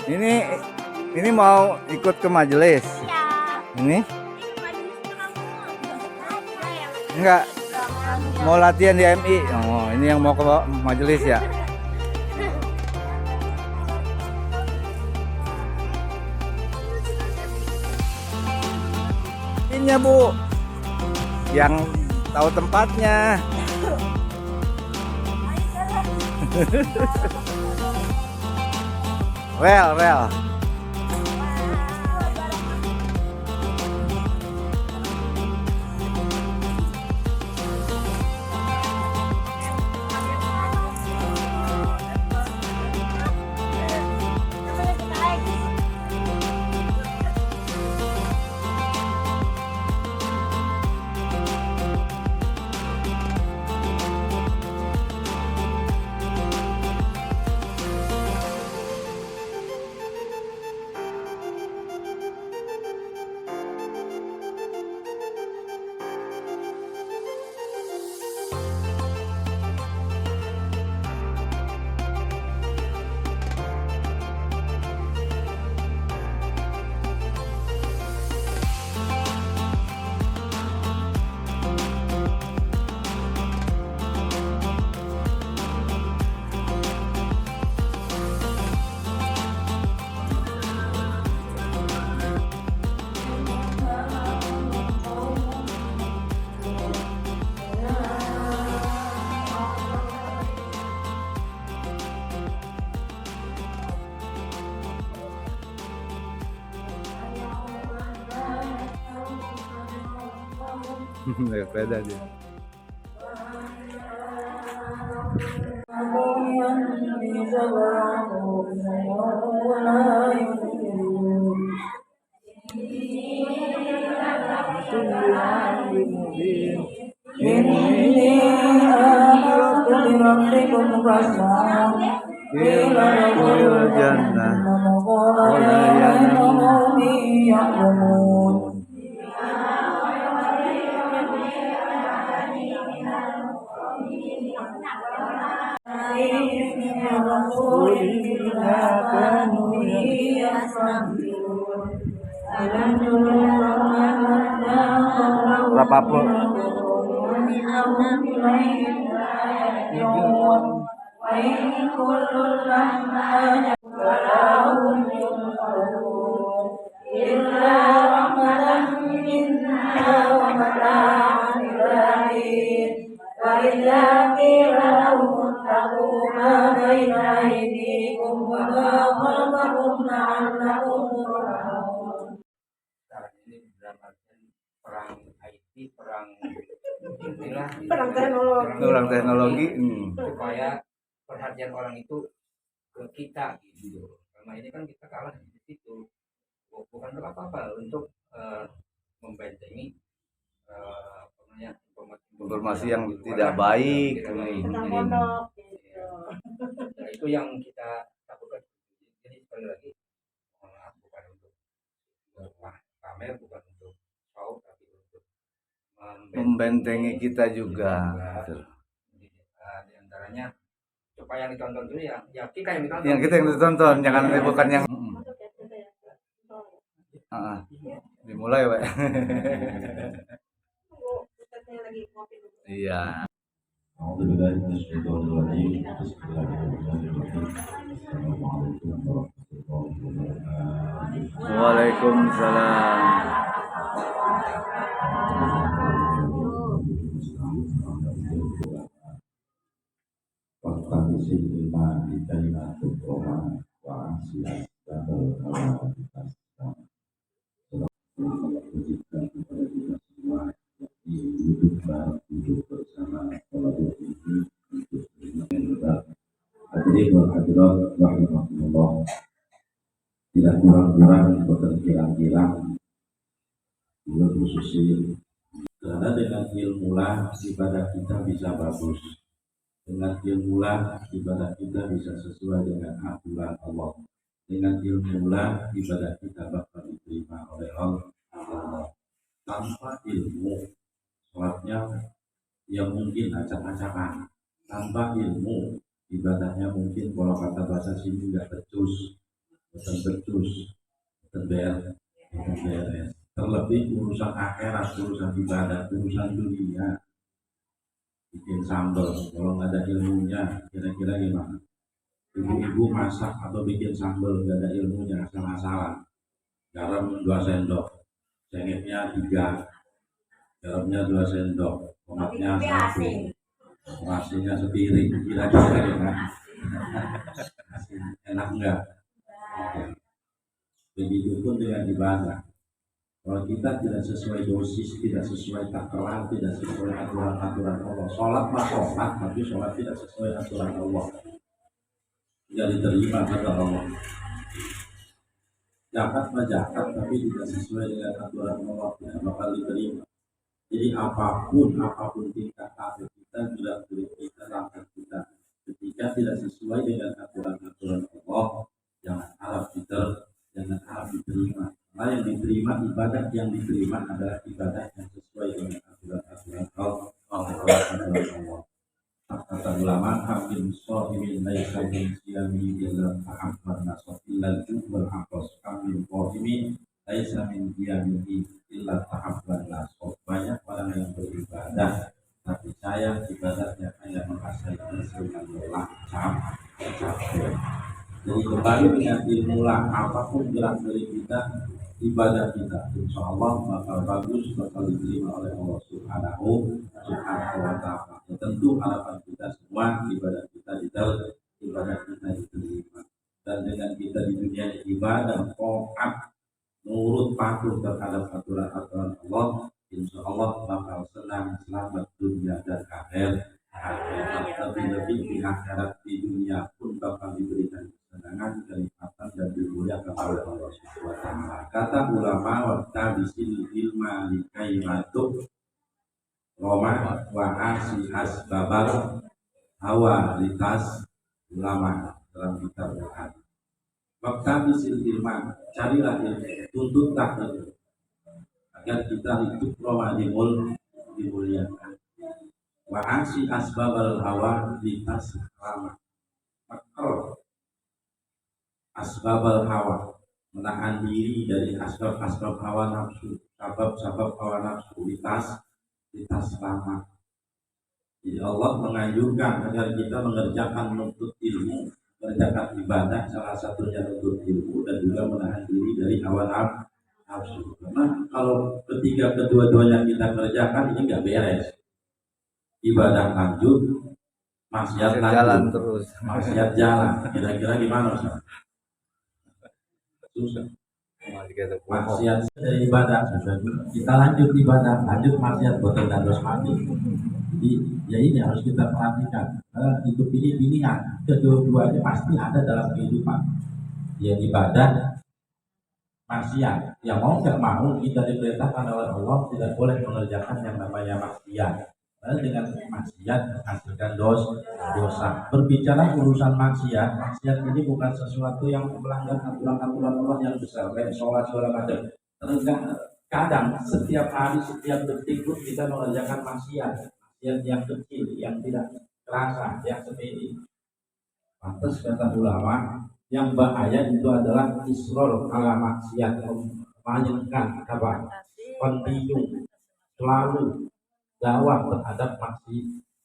Ini ini mau ikut ke majelis. Ya. Ini? Enggak. Mau latihan di MI. Oh, ini yang mau ke majelis ya. Ini ya, Bu. Yang tahu tempatnya. Well. Naik sepeda dia. Berapapun perang teknologi supaya perhatian orang itu ke kita gitu. Karena ini kan kita kalah di situ. Bukan untuk apa-apa, untuk membentengi informasi yang tidak baik. Nah, itu yang kita takutkan. Jadi sekali lagi, mohon maaf, bukan untuk pamer, bukan untuk show, tapi untuk membentengi kita juga. Di antaranya supaya yang ditonton dulu ya kita yang ditonton. Yang kita yang ditonton, jangan bukan yang dimulai, Pak. Iya. Waalaikumsalam. Tidak kurang-kurang berkira-kira khususnya karena dengan ilmulah ibadah kita bisa bagus, dengan ilmulah ibadah kita bisa sesuai dengan aturan Allah, dengan ilmulah ibadah kita bakal diterima oleh Allah. Tanpa ilmu sholatnya yang mungkin acak-acakan, tanpa ilmu ibadahnya mungkin kalau kata bahasa sini nggak becus. boten becus, boten beres. Terlebih urusan akhirat, urusan ibadah, urusan dunia, bikin sambal. Kalau nggak ada ilmunya, kira-kira gimana? Ibu-ibu masak atau bikin sambal nggak ada ilmunya, asal-asalan. Garam 2 sendok, cengeknya 3, garamnya 2 sendok, tomatnya 1, nasinya sepiring, kira-kira gimana? Enak enggak? Begitu pun dengan ibadah. Kalau kita tidak sesuai dosis, tidak sesuai takaran, tidak sesuai aturan-aturan Allah, sholat mah sholat, tapi sholat tidak sesuai aturan Allah, tidak diterima kata Allah. Zakat mah zakat, tapi tidak sesuai dengan aturan Allah, tidak bakal diterima. Jadi apapun tingkat kafir kita, tidak boleh kita langkah kita. Ketika tidak sesuai dengan aturan-aturan Allah, jangan harap diterima. Nah, yang diterima ibadah yang diterima adalah ibadah yang sesuai dengan aturan-aturan Allah. Kata ulama, hakim shahimin laisa min siyami illa ta'ammar nasofilal jubal aqas, hakim qahimin laisa min qiyamihi illa ta'ammar nasof. Banyak orang yang beribadah tapi saya ibadahnya hanya menghasilkan dengan capek. Jadi kembali dengan ilmu lah, apapun gerak dari kita, ibadah kita, insya Allah bakal bagus, bakal diterima oleh Allah Subhanahu wa Ta'ala. Tentu harapan kita semua ibadah kita diterima. Dan dengan kita di dunia ibadah, taat, nurut patuh terhadap aturan-aturan Allah, insya Allah bakal senang, selamat dunia dan akhirat. Lebih-lebih di akhirat, di dunia pun bakal diberikan kesenangan, kenikmatan dan dimuliakan oleh Allah Subhanahu wa Ta'ala. Kata ulama, waqtabisil ilma likai matuk Roma wa asihas babar hawa litas ulama dalam kitab Al-Quran. Waqtabisil ilma, carilah ilmu, tuntutlah ilmu agar kita hidup Roma dimuliakan. Wa asihas babar hawa litas ulama. Makro asbabal hawa, menahan diri dari asbab-asbab hawa nafsu, sabab-sabab hawa nafsu, litas lama. Jadi Allah menganjurkan agar kita mengerjakan menuntut ilmu, mengerjakan ibadah, salah satunya menuntut ilmu dan juga menahan diri dari hawa nafsu. Karena kalau kedua-duanya kita kerjakan, ini nggak beres. Ibadah lanjut, maksiat jalan lanjut, terus. maksiat jalan. Kira-kira gimana Ustaz? Susah. Maksiat dari ibadah susah juga. Kita lanjut ibadah, lanjut maksiat, boten dan terus mati. Jadi ya ini harus kita perhatikan. Hidup ini pilihan, kedua-duanya pasti ada dalam kehidupan. Ya ibadah, maksiat. Yang mau nggak mau kita diperintahkan oleh Allah tidak boleh mengerjakan yang namanya maksiat. Karena dengan maksiat menghasilkan dosa. Berbicara urusan maksiat ini bukan sesuatu yang melanggar aturan-aturan Allah yang besar, kayak sholat segala macam. Kadang setiap hari, setiap detik pun kita mengerjakan maksiat yang kecil, yang tidak terasa, yang sepele. Pantas kata ulama, yang bahaya itu adalah isror ala maksiat, melanjutkan apa? Kontinu, selalu dakwah terhadap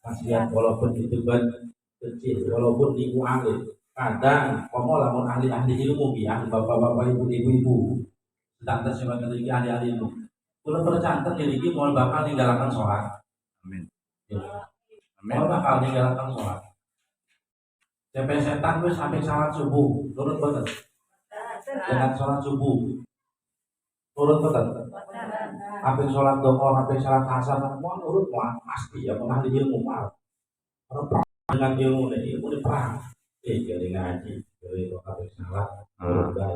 maksiat walaupun itu kecil, walaupun ibu ahli. Kadang lamun ahli-ahli ilmu ya, bapak-bapak ibu-ibu sedang tersebar dari ahli-ahli ilmu. Kalau percantan diri mau bakal meninggalkan sholat. Amin. Mau bakal meninggalkan sholat. Sampai setan gue sampai sholat subuh, turun betul. Dengan sholat subuh, turun betul. Habis sholat doa, habis sholat asar, semua nurut mah pasti ya pernah di ilmu mah. Kalau perang dengan ilmu perang. Kali ngaji, kali doa habis sholat,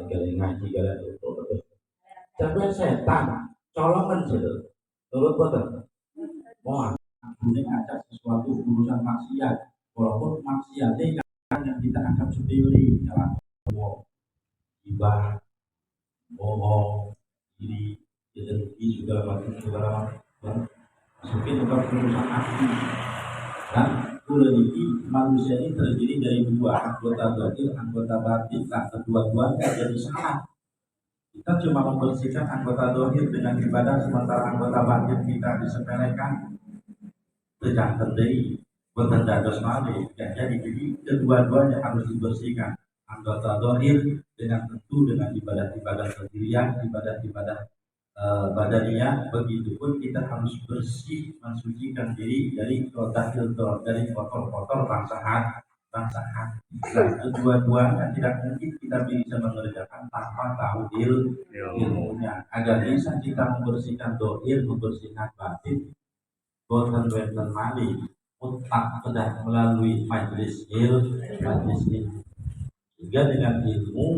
kali ngaji, kali doa terus. Tapi setan, colongan sudah, nurut betul. Mau ini ada sesuatu urusan maksiat, walaupun maksiat ini kan yang kita anggap sepele, jalan ibadah, bohong, ini. Jadi juga macam masukin juga urusan hati dan Kula niki manusia ini terdiri dari dua, anggota zahir, anggota batin. Nah, kedua-duanya jadi salah. Kita cuma membersihkan anggota zahir dengan ibadah, sementara anggota batin kita disepelekan. Tidak terjadi bertendados malih. Jadi kedua-duanya harus dibersihkan. Anggota zahir dengan tentu dengan ibadah-ibadah zahiriyah, ibadah-ibadah badaniyah. Begitupun kita harus bersih, mensucikan diri dari kotor-kotor, dari kotor-kotor bangsahan. Nah, kedua-duanya tidak mungkin kita bisa mengerjakan tanpa tahu ilmunya. Agar bisa kita membersihkan zahir, membersihkan batin, boten wonten malih mutlak sudah melalui majlis ilmu. Sehingga dengan ilmu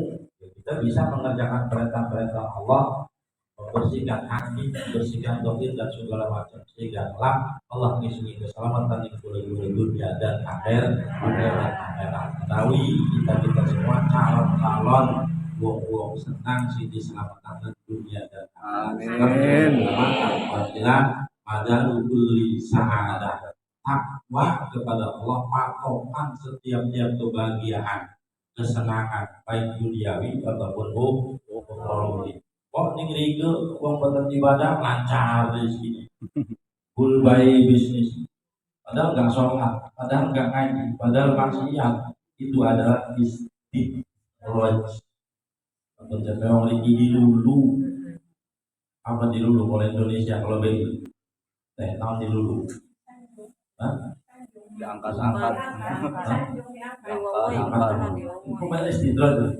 kita bisa mengerjakan perintah-perintah Allah, membersihkan hati, membersihkan zahir dan segala macam, sehingga Allah ngisi keselamatan di dunia dan akhirat. Tahu kita semua calon wong senang sih diselamatkan dunia dan akhirat. Amin. Ada kulli sa'adah, takwa kepada Allah patokan setiap kebahagiaan, kesenangan baik duniawi ataupun ukhrawi. Kok ning rike wong boten ibadah lancar rezeki. Bulbai bisnis. Padahal enggak sholat, padahal enggak ngaji, padahal maksiat. Itu adalah istidraj. Atau jadi orang ini dulu. Apa di dulu oleh Indonesia kalau begitu? Tahun dulu, Diangkat-angkat. Kemarin istirahat,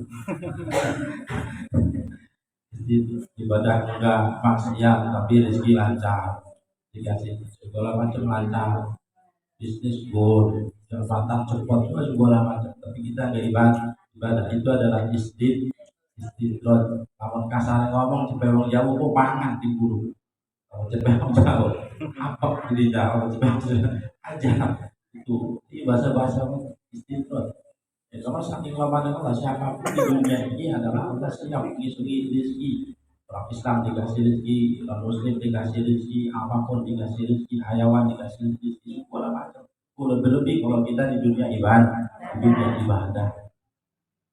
ibadah enggak maksiat tapi rezeki lancar, dikasih segala macam lancar, bisnis goal, jabatan cepat juga segala macam. Tapi kita enggak ibadah itu adalah istirahat. Kalau kasar ngomong cepet jauh kok pangan di buru. Kalau cepet jauh apa di jauh cepet aja itu bahasa istilah. Kalau saking lamanya Allah siapapun di dunia ini adalah Allah siap ngisi rezeki. Orang Islam dikasih rezeki, orang Muslim dikasih rezeki, apapun dikasih rezeki, hayawan dikasih rezeki, segala macam. Lebih kalau kita di dunia ibadah.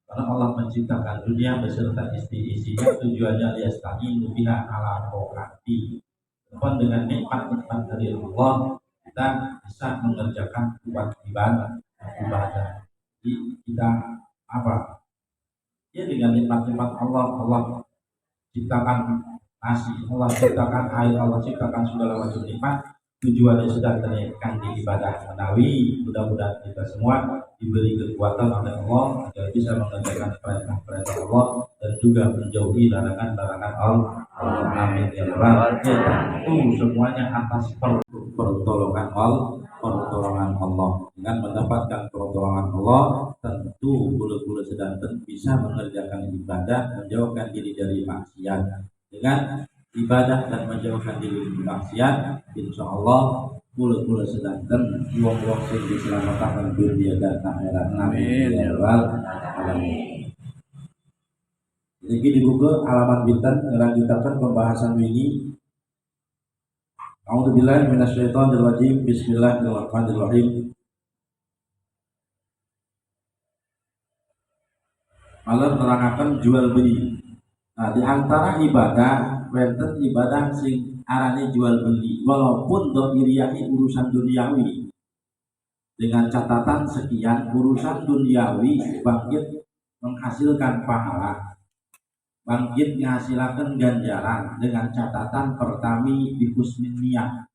Karena Allah menciptakan dunia beserta isinya tujuannya liyasta'inu biha ala taati. Dengan nikmat-nikmat dari Allah kita bisa mengerjakan ibadah. Jadi kita apa? Ya dengan nikmat-nikmat Allah ciptakan nasi, Allah ciptakan air, Allah ciptakan segala macam nikmat. Tujuannya sudah terlihat di ibadah menawi. Mudah-mudahan kita semua diberi kekuatan oleh Allah agar bisa mengerjakan perintah-perintah Allah dan juga menjauhi larangan-larangan Allah. Amin ya rabbal alamin. Semuanya atas pertolongan Allah. Dengan mendapatkan pertolongan Allah, tentu bulu-bulu sedanten bisa mengerjakan ibadah, menjauhkan diri dari maksiat. Dengan ibadah dan menjauhkan diri dari maksiat, insya Allah bulu-bulu sedanten wong-wong sing diselamatkan dunia dan akhirat. Amin ya rabbal alamin. Jadi dibuka halaman bintan ngelanjutkan pembahasan ini. A'udzubillahi minasyaitonir rajim. Bismillahirrahmanirrahim. Malah menerangkan jual beli. Nah, di antara ibadah, wonten ibadah sing arane jual beli, walaupun dhahiriyahi urusan duniawi. Dengan catatan sekian urusan duniawi bangkit menghasilkan pahala, bangkit menghasilkan ganjaran dengan catatan pertami di husnin niat.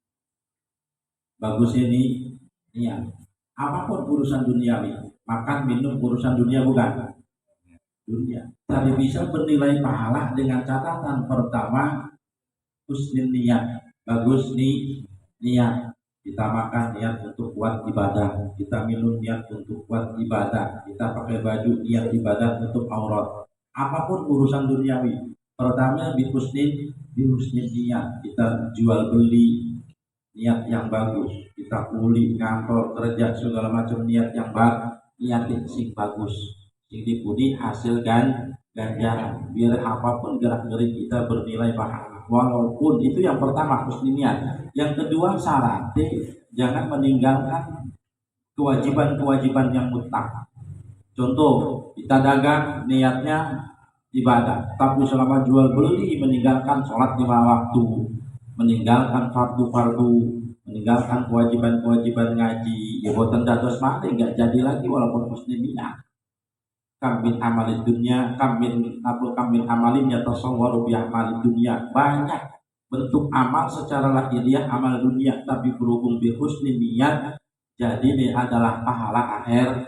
Bagus ini niat. Apapun urusan duniawi, makan minum urusan dunia bukan? Dunia. Tapi bisa bernilai pahala dengan catatan pertama husnin niat. Bagus nih niat. Kita makan niat untuk buat ibadah, kita minum niat untuk buat ibadah, kita pakai baju niat ibadah untuk aurat. Apapun urusan duniawi, pertama di husnin niat. Kita jual beli niat yang bagus, kita kuli kantor kerja segala macam niat yang bagus, niat sing bagus, sing dipuni hasilkan ganjaran. Biar apapun gerak-gerik kita bernilai pahala. Walaupun itu yang pertama husni niat. Yang kedua syaratnya jangan meninggalkan kewajiban-kewajiban yang mutlak. Contoh, kita dagang niatnya ibadah, tapi selama jual beli meninggalkan sholat 5 waktu, meninggalkan fardu-fardu, meninggalkan kewajiban-kewajiban ngaji, ya boten dados mati nggak jadi lagi walaupun muslimina. Kamin amalin dunia, kamin amalin yatasawwaru bi amalin dunia. Banyak bentuk amal secara lahiriah amal dunia, tapi berhubung bi husni niat, jadi ini adalah pahala akhirat.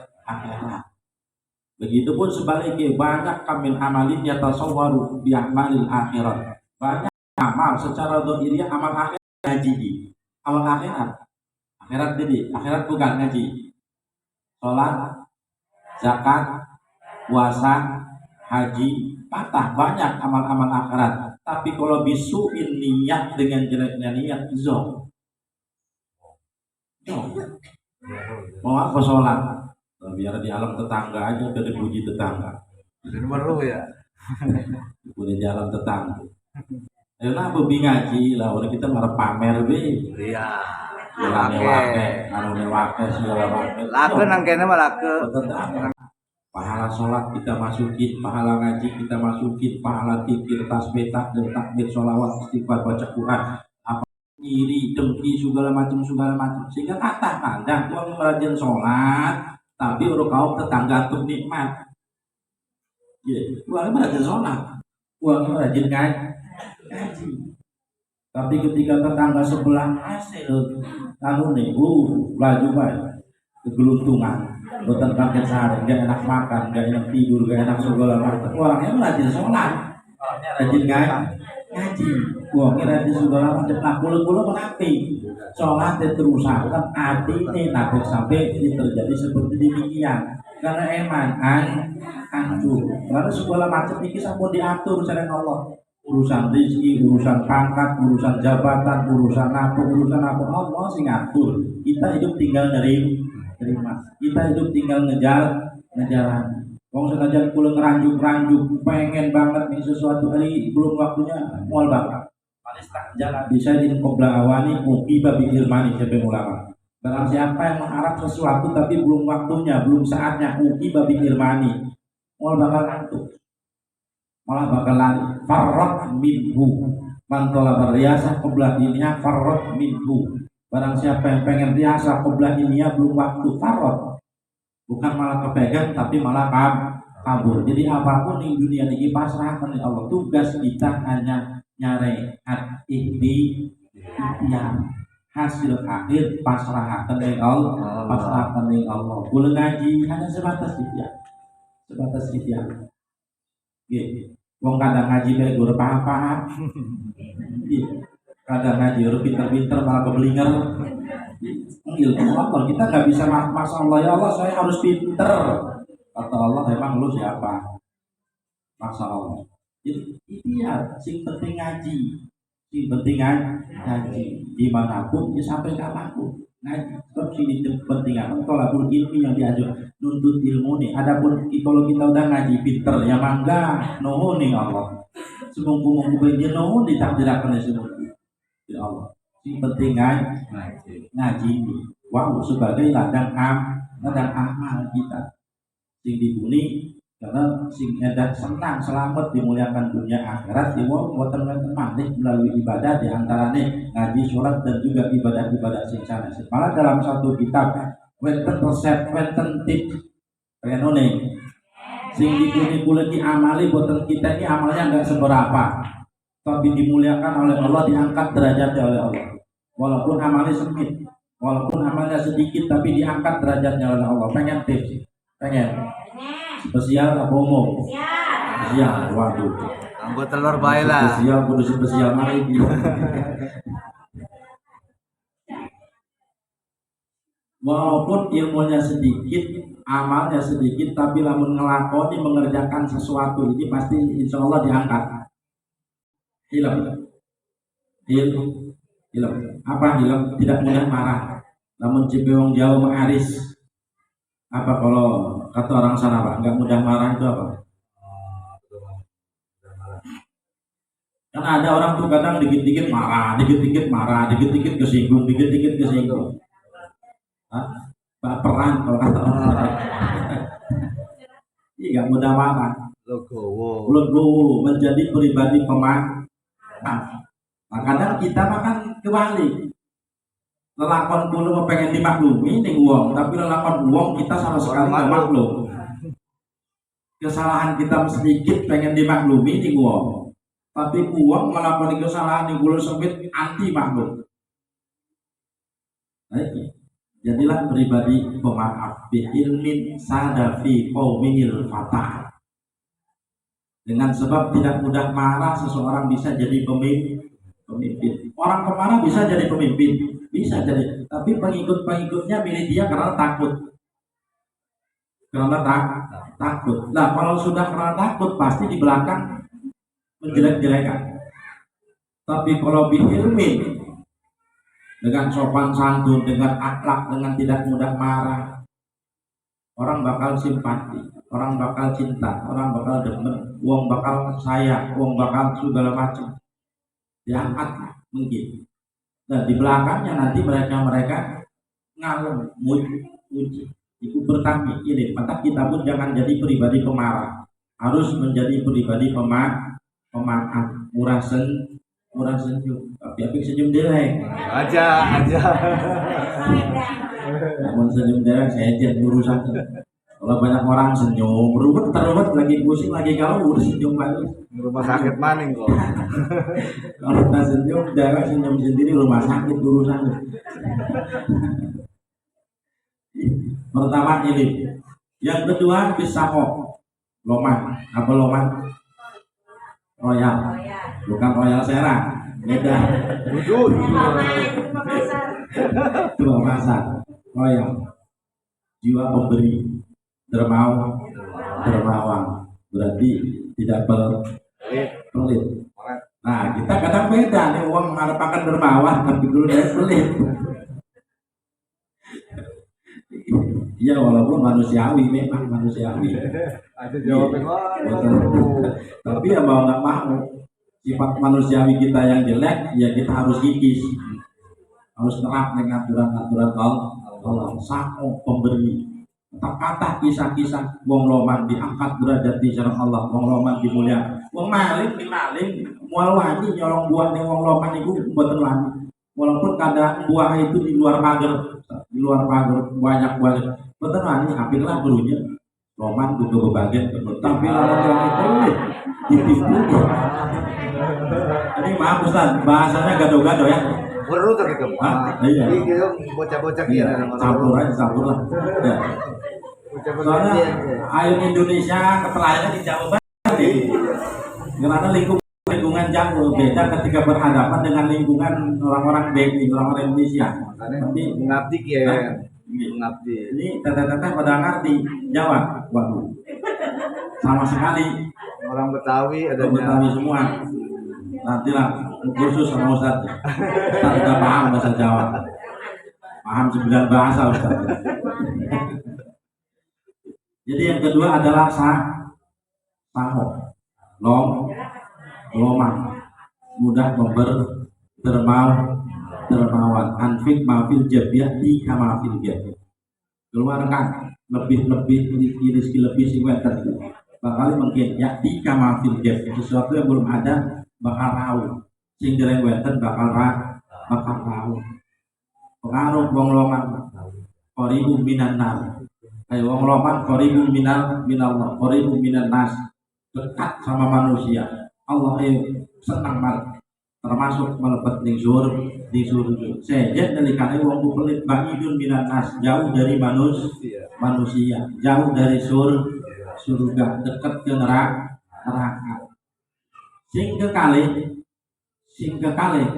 Begitupun sebaliknya, banyak kamin amalin yatasawwaru bi amalil akhirat. Banyak amal secara lahiriah amal akhirat ngaji, amal akhirat. Akhirat jadi akhirat bukan ngaji. Salat, zakat, puasa, haji, patah banyak amal-amal akhirat. Tapi kalau bisuin niat dengan jeleknya niat, zong. Mau apa sholat? Biar di alam tetangga aja, udah dipuji tetangga. Itu perlu ya. Udah di alam tetangga. Ayo lah bebi ngaji lah, orang kita marah pamer be. Iya. Jalan wake, segala macam. Lake nangkene mah lake. Pahala sholat kita masukin, pahala ngaji kita masukin, pahala tikir, tasbih, takbir, sholawat, istighfar, baca Quran, apa iri, dengki, segala macam. Sehingga kata kadang uang rajin sholat, tapi orang kau tetangga tuh nikmat. Ya, uang rajin sholat, uang rajin ngaji. Tapi ketika tetangga sebelah hasil, laju baik, kegeluntungan. Boten pakai sehari, gak enak makan, gak enak tidur, gak enak segala macam. Orangnya rajin sholat, orangnya rajin ngaji, orangnya rajin segala macam. Nah, kulo menapi sholat terusan kan hati ini nanti sampai ini terjadi seperti demikian. Karena eman hancur. Karena segala macam ini sampun diatur oleh Allah. Urusan rezeki, urusan pangkat, urusan jabatan, urusan apa Allah sing ngatur. Kita hidup tinggal terima. Kita hidup tinggal ngejalan. Wong senajan kula ngeranjuk pengen banget nih sesuatu hari belum waktunya mual bakal. Manis tak jalan bisa di qobla awani muki babi ilmani sampai ulama. Barang siapa yang mengharap sesuatu tapi belum waktunya, belum saatnya muki babi ilmani, mual bakal ngantuk. Malah bakal lari. Farrat minhu. Man talaba riyasah qobla dunia farrat minhu. Barang siapa yang pengen riasa qobla dunia belum waktu farrat. Bukan malah kepegang tapi malah kabur. Jadi apapun di dunia ini pasrahkan oleh Allah. Tugas kita hanya nyari ikhtiar. Hasil akhir pasrahkan oleh Allah. Pasrahkan oleh Allah. Boleh ngaji hanya sebatas ikhtiar. Gitu. Wong kadang ngaji bae guru paham. Kadang ngaji guru pinter-pinter malah kebelinger. Ilmu Allah kita nggak bisa maksa Allah, ya Allah saya harus pinter. Kata Allah emang lu siapa? Maksa Allah. Jadi iya, sing penting ngaji. Dimanapun ya sampai kapanpun. Ngaji sebab sini pentingan tolakul ilmi yang diajar nuntut ilmu nih. Adapun kalau kita udah ngaji pinter ya mangga nuhun nih Allah. Semunggu-munggu bae nuhun ditakdirakeun semua. Ya Allah. Sing penting ngaji. Wow, sebagai ladang amal kita. Sing dibuni karena sing edak senang selamat dimuliakan dunia akhirat diwong boten maneh melalui ibadah diantaranya ngaji, sholat dan juga ibadah-ibadah sing sanes. Malah dalam satu kitab wenten resep, wenten tip renone sing dibuni kula diamali boten kita ini amalnya enggak seberapa. Tapi dimuliakan oleh Allah, diangkat derajatnya oleh Allah. Walaupun amalnya sempit, walaupun amalnya sedikit tapi diangkat derajatnya oleh Allah. Pengen tips? Pengen? Spesial apa umum? Spesial. Waduh. Anggo telur bae lah. Spesial kudu spesial mari. Walaupun ilmunya sedikit, amalnya sedikit, tapi lamun ngelakoni mengerjakan sesuatu ini pasti insya Allah diangkat. Hilam. Apa hilam? Tidak mudah marah. Namun cibewong jauh mengaris. Apa kalau kata orang sana Pak, nggak mudah marah itu apa? Kan ada orang tuh kadang dikit-dikit marah, dikit-dikit kesinggung. Hah? baperan kalau kata orang. Iya, nggak mudah marah. Logowo. Legowo menjadi pribadi pemaaf. Nah, kadang kita makan kebalik. Lelakon kulo pengen dimaklumi ning wong, tapi lelakon wong kita sama sekali nggak maklum. Kesalahan kita sedikit pengen dimaklumi ning wong, tapi wong melakukan kesalahan ning kulo sempit anti maklum. Nah, jadilah pribadi pemaaf bi ilmin sadafi qaumil fatah. Dengan sebab tidak mudah marah seseorang bisa jadi pemimpin. Orang pemarah bisa jadi pemimpin, bisa jadi. Tapi pengikut-pengikutnya milih dia karena takut. Takut. Nah, kalau sudah karena takut pasti di belakang menjelek-jelekan. Tapi kalau bihilmi dengan sopan santun, dengan akhlak, dengan tidak mudah marah, orang bakal simpati, orang bakal cinta, orang bakal demen, uang bakal sayang, uang bakal segala macam. Diangkat mungkin. Nah, di belakangnya nanti mereka ngalem, muji. Itu bertami ini. Maka kita pun jangan jadi pribadi pemarah. Harus menjadi pribadi pemaaf, murah senyum. Tapi senyum direk. Aja. Namun senyum direk saya aja urusan. Kalau banyak orang senyum, ruwet lagi pusing lagi kalau udah senyum lagi. Rumah sakit maning kok. Kalau kita senyum, darah senyum sendiri rumah sakit urusan. Pertama ini, yang kedua pisako, loman, apa loman? Royal, bukan Royal Serang, beda. Dua masa, Royal, jiwa pemberi, dermawan, berarti tidak pelit. Nah, kita kadang beda nih, uang mengharapkan dermawan tapi dulu dari pelit. Iya, walaupun manusiawi, memang manusiawi. Ada jawabin Tapi ya mau nggak mau, sifat manusiawi kita yang jelek, ya kita harus kikis, harus terap dengan aturan-aturan Allah. Sako pemberi, kata kisah-kisah wong loman diangkat derajat di jalan Allah, wong loman dimuliakan, wong maling mual wani nyolong buah nih wong loman itu mboten wani, walaupun kadang buah itu di luar pagar banyak mboten wani, akhirnya gurunya loman juga berbagian, tapi lawan yang itu ditipu. Ini maaf Ustaz, bahasanya gado-gado ya. Perlu tuh gitu. Iya. Ini bocah-bocah Iya, gitu. campur lah. Ya. Soalnya ayam Indonesia ketelayannya di Jawa Barat. Karena lingkungan jauh beda ketika berhadapan dengan lingkungan orang-orang Indonesia. Tapi mengabdi ya. Mengabdi. Ini teteh-teteh pada ngerti Jawa, waduh. Sama sekali. Orang Betawi ada Betawi semua. Nantilah kursus sama Ustaz. Kita udah paham bahasa Jawa. Paham 9 bahasa Ustaz. Jadi yang kedua adalah saho. Loman. Mudah dermawan. Anfik mafil jabiyah di kamafil jabiyah. Keluarkan lebih rezeki lebih siwetan. Bakal mungkin ya di kamafil jabiyah. Sesuatu yang belum ada bakal rawu, sing dereng weten bakal rawu. Pengaruh wong loman qaribu minan nar. Ayo wong loman qaribu minallah, qaribu minan nas. Dekat sama manusia. Allah senang banget. Termasuk melebat ning surga. Sejen nalikane wong pelit ba'idun minan nas, jauh dari manusia, jauh dari surga, dekat ke neraka. Sing kekali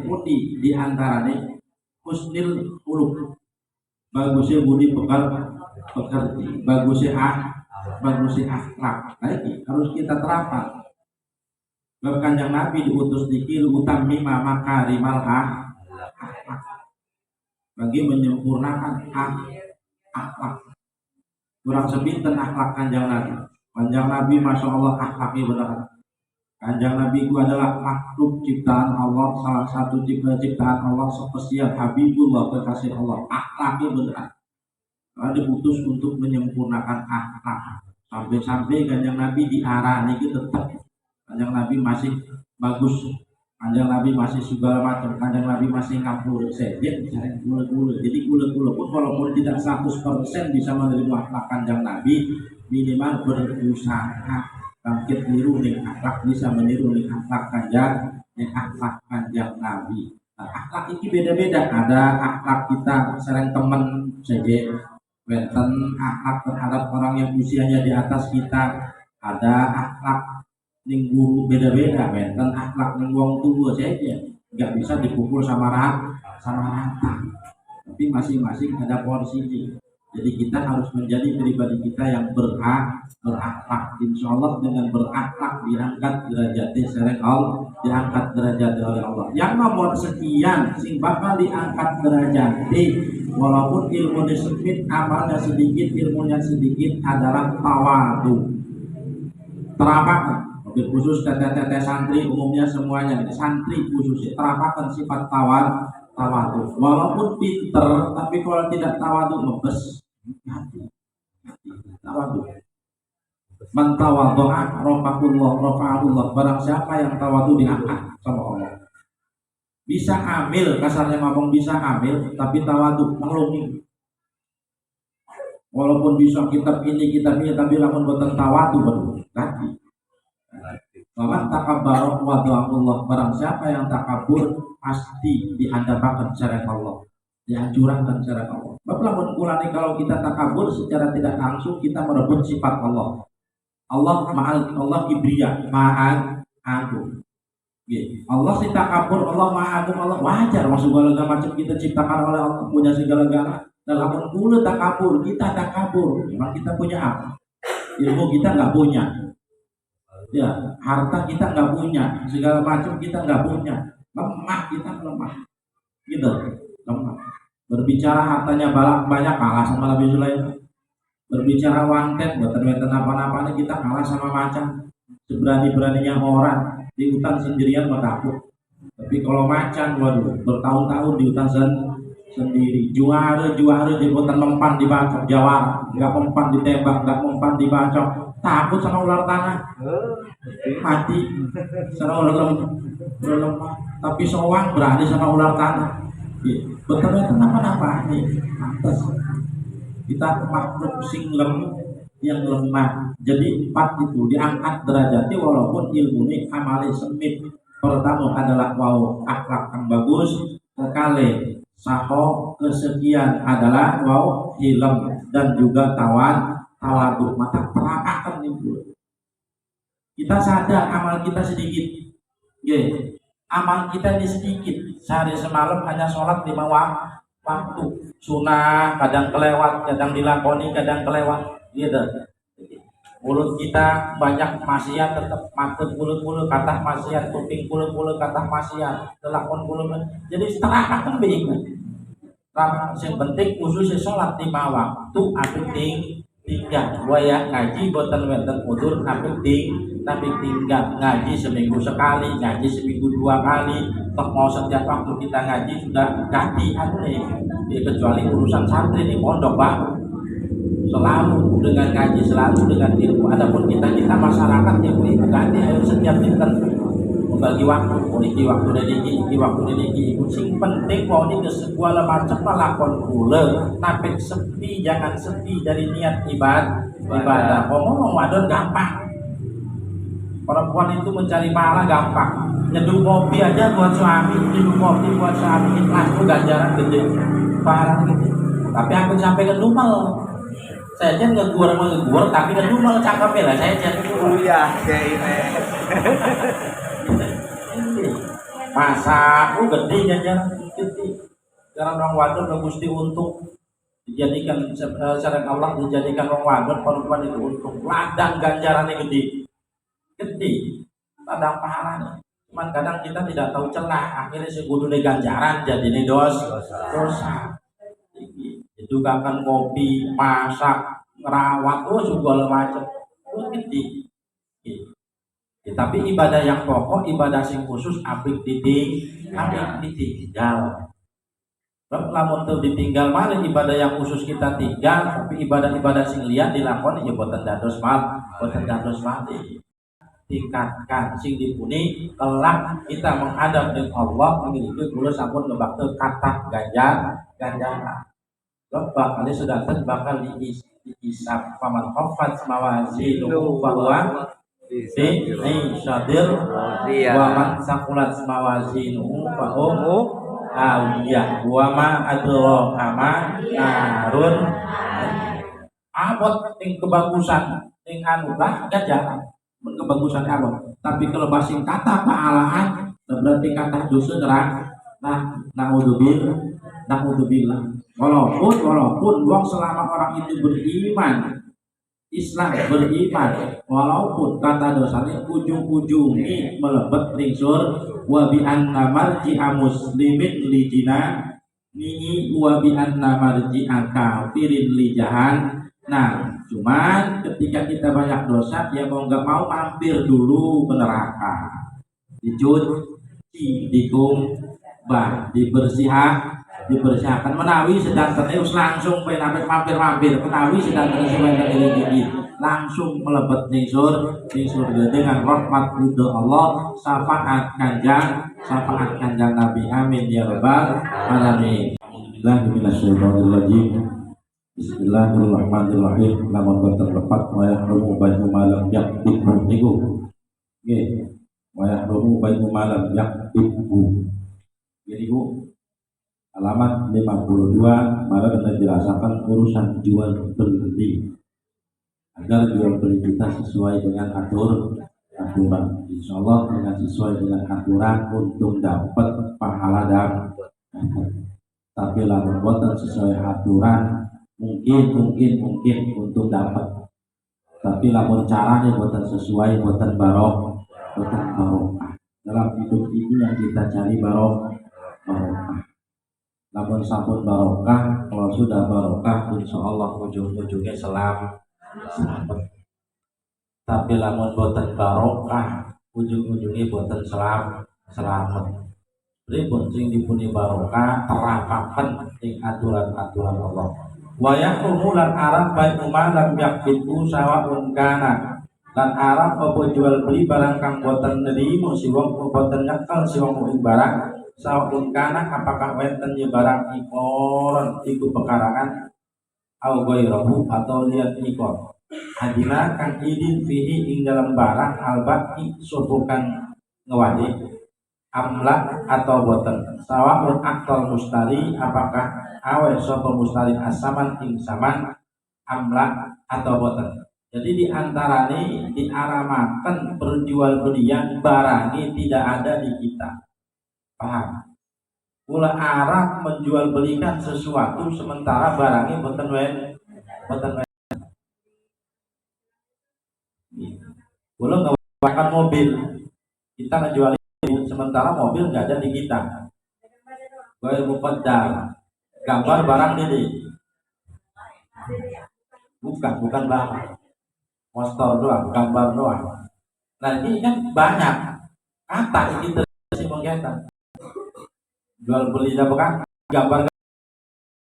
putih di antarane husnil khuluq, bagusnya budi pekerti, bagusnya akhlak. Nah, ini harus kita terapkan. Kanjeng Nabi diutus dikir utami makarimal akhlak, bagi menyempurnakan akhlak. Kurang sebinten akhlak Kanjeng Nabi, masya Allah akhlaknya benar. Kanjeng Nabi itu adalah makhluk ciptaan Allah, salah satu ciptaan Allah spesial, Habibullah, kekasih Allah. Akhlaknya benar. karena diputus untuk menyempurnakan akhlak. Sampai-sampai kanjeng Nabi diarah niki tetap kanjeng Nabi masih bagus, kanjeng Nabi masih segala macam, kanjeng Nabi masih ngapur saja cari gula-gula. Jadi gula-gula pun walaupun tidak 100% bisa menerima akhlak kanjeng Nabi, minimal berusaha bangkit niru ning akhlak, bisa meniru ning akhlak kanjeng Nabi. Nah, akhlak ini beda-beda. Ada akhlak kita sering teman saja, wenten akhlak terhadap orang yang usianya di atas kita, ada akhlak ning guru beda-beda, wenten akhlak ning wong tua saja, nggak bisa dipukul sama rata, tapi masing-masing ada porsinya. Jadi kita harus menjadi pribadi kita yang berakhlak. Insya Allah dengan berakhlak diangkat derajatnya sering Allah, diangkat derajat oleh Allah. Yang nomor sekian sing bakal diangkat derajatnya, walaupun ilmunya sempit, amalnya sedikit, ilmunya sedikit, adalah tawadu. Terapakan, lebih khusus teteh-teteh santri, umumnya semuanya santri khususnya terapakan sifat tawadu. Walaupun pinter, tapi kalau tidak tawadu mebes. Tawadu. Man tawadhu'a rafa'ahullah. Barang siapa yang tawadu diangkat sama Allah. Bisa hamil, kasarnya ngomong bisa hamil, tapi tawadu maklumi. Walaupun bisa kitab ini, tapi lamun boten tawadu baru ganti. Waman takabbar wa Allah. Barang siapa yang takabur pasti dihadapakan secara Allah, dihancurkan secara Allah. Lamun kulane kalau kita takabur secara tidak langsung kita merebut sifat Allah. Allah Maha, Allah Kibriya, Maha Agung. Allah si takabur, Allah Maha Agung, Allah wajar. Segala macam kita ciptakan oleh Allah, punya segala-galanya. Dalam kula takabur, kita takabur. Memang kita punya apa? Ilmu kita nggak punya. Ya, harta kita nggak punya, segala macam kita nggak punya. Lemah, kita lemah. Gitu, lemah. Berbicara hartanya banyak kalah sama Nabi Sulaiman. Berbicara wanted, buatan apa-apa kita kalah sama macan. Seberani-beraninya orang di hutan sendirian takut. Tapi kalau macan, waduh, bertahun-tahun di hutan sendiri. Juara di hutan mempan dibacok, jawara, nggak mempan ditembak, nggak mempan dibacok. Takut sama ular tanah, mati. Sama ular lemah. Tapi soang berani sama ular tanah. Betul kenapa nih? Atas. Kita makhluk sing yang lemah. Jadi 4 itu diangkat derajatnya walaupun ilmunya amali sempit. Pertama adalah akhlak yang bagus, kekale saho kesekian adalah hilm dan juga tawadu. Mata perakakan itu. Kita sadar amal kita sedikit. Amal kita ini sedikit. Sehari semalam hanya sholat 5 waktu. Sunnah kadang kelewat, kadang dilakoni, kadang kelewat. Gitu. Mulut kita banyak maksiat, tetap mata mulut kata maksiat, kuping mulut kata maksiat, telakon mulut. Jadi setengah kan bingung. Yang penting khususnya sholat 5 waktu, apik tinggal. Waya ngaji boten wenten udur, apik tinggal. Ngaji seminggu sekali, ngaji seminggu 2 kali. Toh mau setiap waktu kita ngaji sudah ganti nih. Kecuali urusan santri di pondok Pak, selalu dengan ngaji, selalu dengan ilmu. Adapun kita masyarakat yang itu ganti ayo setiap kita membagi waktu, memiliki waktu dari waktu dari sing penting mau ini ke segala macam lakon kula, tapi sepi, jangan sepi dari niat ibadah. Ngomong wadon gampang, perempuan itu mencari pahala gampang. Nyeduh kopi aja buat suami, ikhlas itu ganjaran gede, parah gitu. Tapi aku sampai ke rumah, saya aja ngegur, tapi ke rumah cakep lah saya jadi. Iya, kayak ini. Masa aku gede jajaran gede. Karena orang wadon gusti untuk dijadikan secara Allah, dijadikan orang wadon perempuan itu untuk ladang ganjarannya gede, ladang pahalanya. Cuman kadang kita tidak tahu celah, akhirnya segudu ganjaran jadi ini dosa. Itu kan kopi, masak, merawat, segala macam, gede. Tapi ibadah yang pokok, ibadah sing khusus apik ditinggal. Lamun teu ditinggal mah ibadah yang khusus kita tinggal, tapi ibadah-ibadah sing liya dilakoni ya boten dados malih. Tingkatkan sing dipuni kelak kita menghadap dengan Allah memiliki kula sampun ngebakteun kathah ganjaran. Bapak kali sedanten bakal dihisab paman khafat mawazinuhu bahwa fi sadir wa man saqulat mawazinuhu fa awliya wa ma adraka ma narun abot ing kebagusan ing anulah ganjaran kebagusan abot tapi kalau basing kata paalaan berarti kata dosa neraka. Nah naudzubillah walaupun wong selama orang itu beriman Islam beriman walaupun kata dosanya ujung-ujungnya melebet lingsur wa bi anna marji'a muslimin li jina ni wa bi anna marji'a kafirin li jahan. Nah cuman ketika kita banyak dosa ya mau nggak mau mampir dulu ke neraka dicuci dikumbah dibersihkan menawi sedang terus langsung pengen mampir menawi sedang terus langsung melebet nisur dengan rahmat ridho Allah syafaat kanjang Nabi amin ya rabbal alamin. Bismillahirrahmanirrahim. Namun boten lepat wayah rumu bayu malam yakbihu niku nggih wayah rumu bayu malam yakbihu niku halaman 52 malah kita jelaskan urusan jual beli agar jual beli kita sesuai dengan aturan. Insya Allah dengan sesuai dengan aturan untuk dapat pahala dan tapi lamun boten sesuai aturan mungkin untuk dapat tapi lamun caranya boten sesuai boten barokah dalam hidup ini yang kita cari barokah. Namun sampun barokah, kalau sudah barokah, insya Allah ujung-ujungnya selamat. Tapi lamun boten barokah, ujung-ujungnya boten selamat. Pripun sing dipuni barokah terapaken ing aturan-aturan Allah. Wa yaqulu lan arab baik umalam yaqitu sawaun kana. Lan arab apa jual beli barang kang boten nerimo si wong boten nyekel si wong ing barang. Saun kana apakah wenten ya barang ikoron iku pekarangan au ghairahu atau liat ikor hadina kang idin fihi ing dalam barang albaki subukan ngewadi amla atau boten sawaun aktal mustari apakah awe sapa mustari asaman ing saman amla atau boten. Jadi diantaranya diaramakan perjualbelian barang ini tidak ada di kita. Paham? Kula Arab menjual belikan sesuatu sementara barangnya boten kula ngewakan mobil kita ngejual sementara mobil nggak ada di kita. Gue muqaddar gambar barang ini bukan barang poster doang gambar doang. Nah ini kan banyak kata kita sih mengenai jual beli apa gambar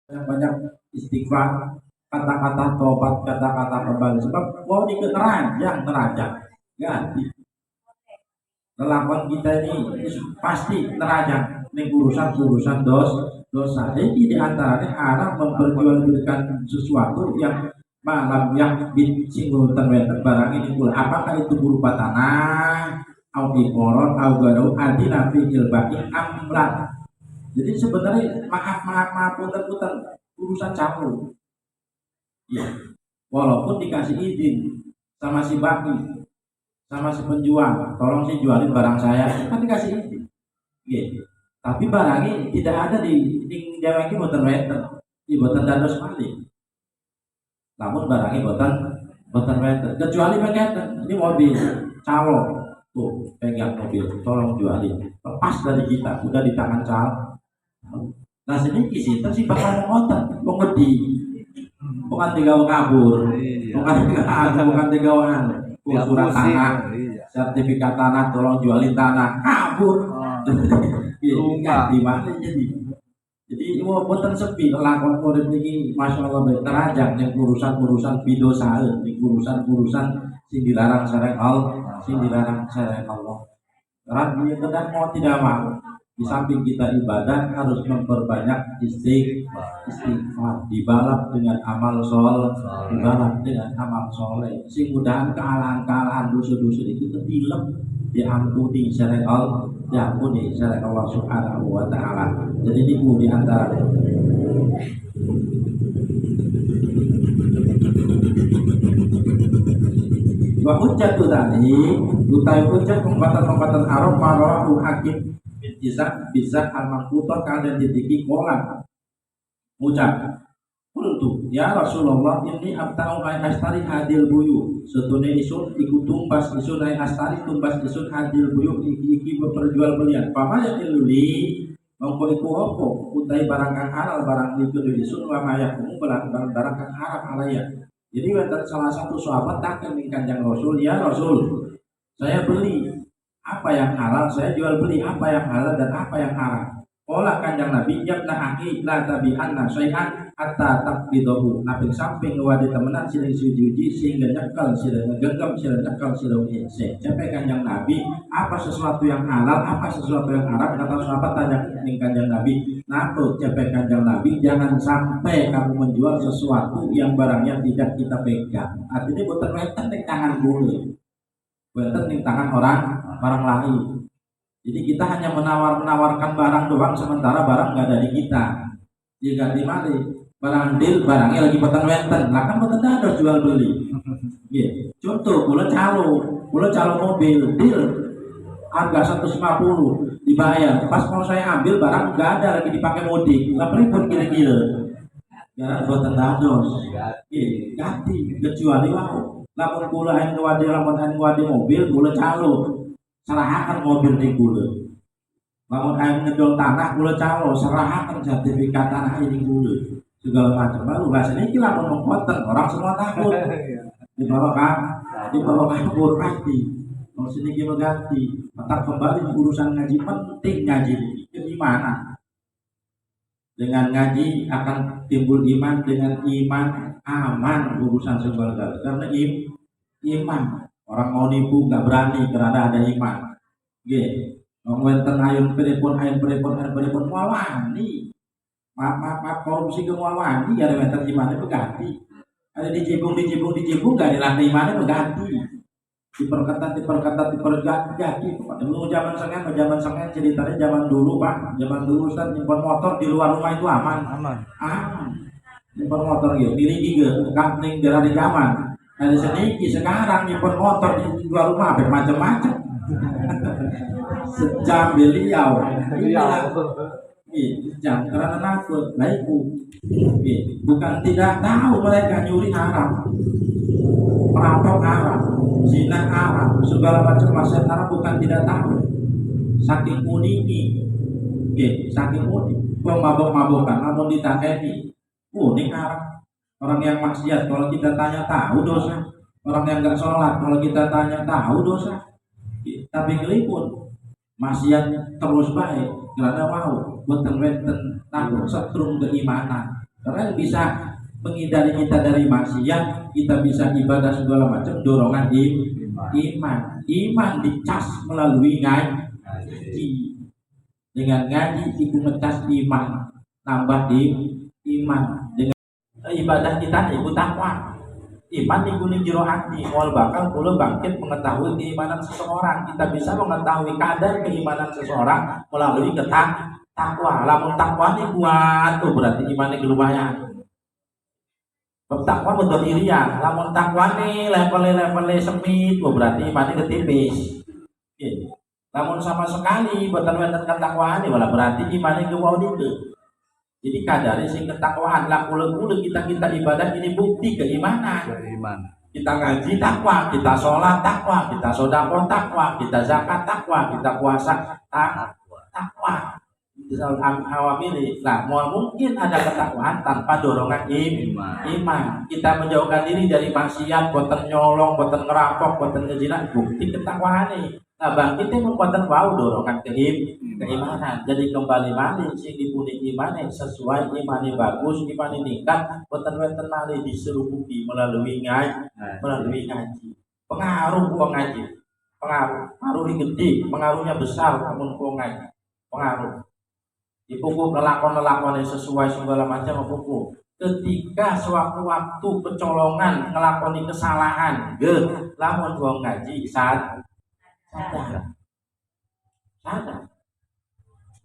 yang banyak istighfar kata-kata tobat kata-kata kembali sebab mau ikut nerajang ganti lelakuan kita ini pasti nerajang ini urusan dosa. Jadi diantaranya arah memperjualbelikan sesuatu yang malam yang singgung terweten barang ini pula apakah itu berupa tanah au ikoron au garau adina fi ilbaqi amlan. Jadi sebenarnya maaf putar urusan campur. Ya, walaupun dikasih izin sama si baki, sama si penjual, tolong sih jualin barang saya, kan dikasih izin. Ya, tapi barangnya tidak ada di deweki boten weten, di boten dados malih. Namun barangnya boten weten, kecuali begitu, ini mobil calo, tuh pegang mobil, tolong jualin, lepas dari kita, udah di tangan calo. Nah sedikit sih, terus si bakal ngotot, ngedi, bukan tiga kabur, bukan tiga surat tanah, sertifikat tanah, tolong jualin tanah, kabur, di mana jadi boten sepi lakon urip niki masyaallah bae terajang ning urusan-urusan bidosaan, ning urusan-urusan sing dilarang syariat Allah, sing dilarang syariat Allah. Karena dia kadang mau tidak mau, di samping kita ibadah harus memperbanyak istighfar, dibalap dengan amal soleh, dibalap dengan amal soleh. Si mudahan kealahan-kealahan dosa-dosa itu dilem, diampuni syariat Allah, diampuni syariat Allah Subhanahu wa taala. Jadi niku di antara wa hujjatu tadi utai hujjat pembatan-pembatan Arab marahu hakim bisa al-mangkutoh kalian ditiki kolan ucap kultu ya Rasulullah ini abta'u ay astari hadil buyu setune isun iku tumpas isun ay astari tumpas isun hadil buyu iki berjual belian pamaya iluli mongko iku opo utai barang kang halal barang iku isun wa mayakum barang kang haram alaya. Jadi wonten salah satu sahabat takkan ning Kanjeng Rasul, ya Rasul, saya beli apa yang halal, saya jual beli apa yang halal dan apa yang haram. Olah Kanjeng Nabi, yabna akhi la tabi'anna syai'an hatta taqbidahu. Nabi samping wadi temenan sila sujuji sehingga nyekal sila ngegenggam sila nyekal sila ngisi. Sampai Kanjeng Nabi, apa sesuatu yang halal, apa sesuatu yang haram? Kata sahabat tanya ning Kanjeng Nabi, nato sampai Kanjeng Nabi, jangan sampai kamu menjual sesuatu yang barangnya tidak kita pegang. Artinya bukan wenten ning tangan boleh, wenten ning tangan orang lain. Jadi kita hanya menawarkan barang doang sementara barang nggak ada di kita. Jika di mana barang deal barangnya lagi peten wenten, lah kan peten ada jual beli. Yeah. Contoh, pulau calo mobil deal harga 150 dibayar. Pas mau saya ambil barang nggak ada lagi dipakai mudik, nggak peribut kira-kira. Ya, peten dados. Ganti kecuali wow. Lamun kula aing wadi lamun aing wadi mobil, kula calo. Serahakan mobil di gula. Bangun air ngedol tanah gula calo, serahakan sertifikat tanah ini gula. Segala macam baru bahasa ini kira mengkoten orang semua takut. Dibawa kabur pasti. Kalau sini kita ganti, tetap kembali urusan ngaji penting ngaji ini gimana? Dengan ngaji akan timbul iman, dengan iman aman urusan segala galanya. Karena iman. Orang mau nipu nggak berani karena ada iman. Gitu. Ngomongin ayun perepon wawani. Maaf korupsi ke wawani ada meter imannya berganti. Ada dijibung nggak dilantai imannya berganti. Diperketat ganti. Dulu zaman sengen ceritanya zaman dulu Pak. Zaman dulu Ustaz nyimpan motor di luar rumah itu aman. Nyimpan motor gitu. Diri juga kampung dari zaman. Ada sedikit sekarang nyimpen motor di luar rumah macam-macam. Sejam beliau sejam karena takut laiku. Bukan tidak tahu mereka nyuri haram, merampok haram, zina haram, segala macam maksiat haram, bukan tidak tahu. Saking uniknya, saking unik, mabok-mabokan, namun ditakeni, unik haram. Orang yang maksiat kalau kita tanya tahu dosa. Orang yang nggak sholat kalau kita tanya tahu dosa. Tapi kelipun maksiat terus baik karena mau beten takut setrum keimanan. Karena bisa menghindari kita dari maksiat, kita bisa ibadah segala macam dorongan iman dicas melalui ngaji. Dengan ngaji itu ngecas iman, nambah iman. Ibadah kita itu takwa. Iman itu ning jero ati, wal bakal kula bangkit mengetahui keimanan seseorang. Kita bisa mengetahui kadar keimanan seseorang melalui takwa. Lamun takwa ini kuat tuh berarti imannya lumayan. Takwa betul irian. Lamun takwa ini level sempit, berarti imannya ketipis. Lamun sama sekali betul takwa ini malah berarti imannya kuat itu. Jadi kadari sing ketakwaan lah kula-kula kita ibadah ini bukti keimanan. Kita ngaji takwa, kita sholat takwa, kita sedekah takwa, kita zakat takwa, kita puasa takwa. Awamili. Nah, mungkin ada ketakwaan tanpa dorongan iman. Kita menjauhkan diri dari maksiat, boten nyolong, boten ngerampok, boten ngezina, bukti ketakwaan nih. Nah, bangkitnya mengkuatkan wau dorongan keimanan. Jadi kembali malih sing dipuni imane sesuai imane bagus, imane ningkat, boten wonten malih diserupuki melalui ngaji. Pengaruh wong ngaji. Pengaruh gede, pengaruhnya besar namun wong ngaji. Pengaruh. Dipupuk lelakon-lelakon yang sesuai segala macam pupuk. Ketika sewaktu-waktu kecolongan ngelakoni kesalahan, lamun wong ngaji sadar.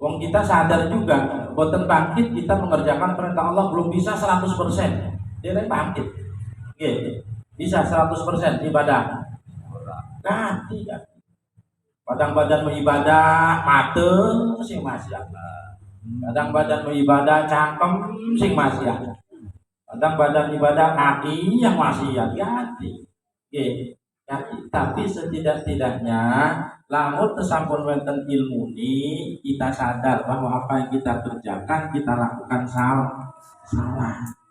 Wong kita sadar juga, boten bangkit kita mengerjakan perintah Allah belum bisa 100%. Dia bangkit. Gitu. Bisa 100% ibadah. Ganti. Kadang badan beribadah mate sing maksiat. Kadang badan beribadah cangkem sing maksiat. Kadang badan ibadah kaki yang maksiat. Ganti. Gitu. Tapi setidak-tidaknya lamun tesampun wonten ilmu ini kita sadar bahwa apa yang kita kerjakan kita lakukan salah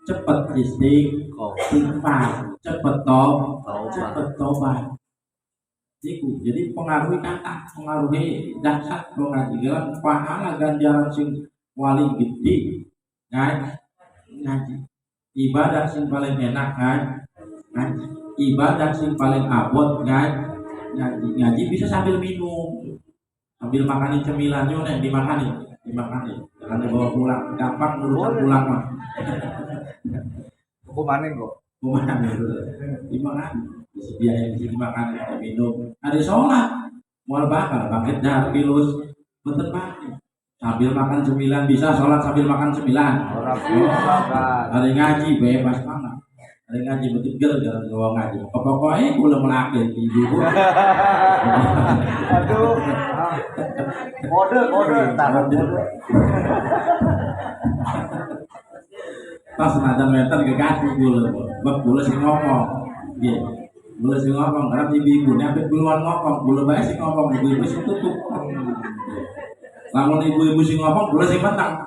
cepet istighfar cepet tobat jadi pengaruhi dahsyat pengajian pahala ganjaran sing wali gede ngaji ibadah sing paling enak ngaji ibadah sing paling abot ngaji bisa sambil minum sambil makan cemilannya nih dimakani jangan dibawa pulang gampang urusan pulang mah Hukumanin kok. Dimakan biaya bisa dimakan minum hari sholat mau bakal bangkit dari pilus betul banget sambil makan cemilan bisa sholat sambil makan cemilan hari ngaji bebas banget. Ada ngaji betul jangan bawa ngaji. Pokoknya gue udah melakir ibu. Aduh. Kode. Pas ada meter ke kaki gue sih ngomong. Iya. Gue sih ngomong karena ibu-ibu nih sampai duluan ngomong. Gue banyak sih ngomong ibu-ibu sih tutup. Lamun ibu-ibu sih ngomong gue sih menang.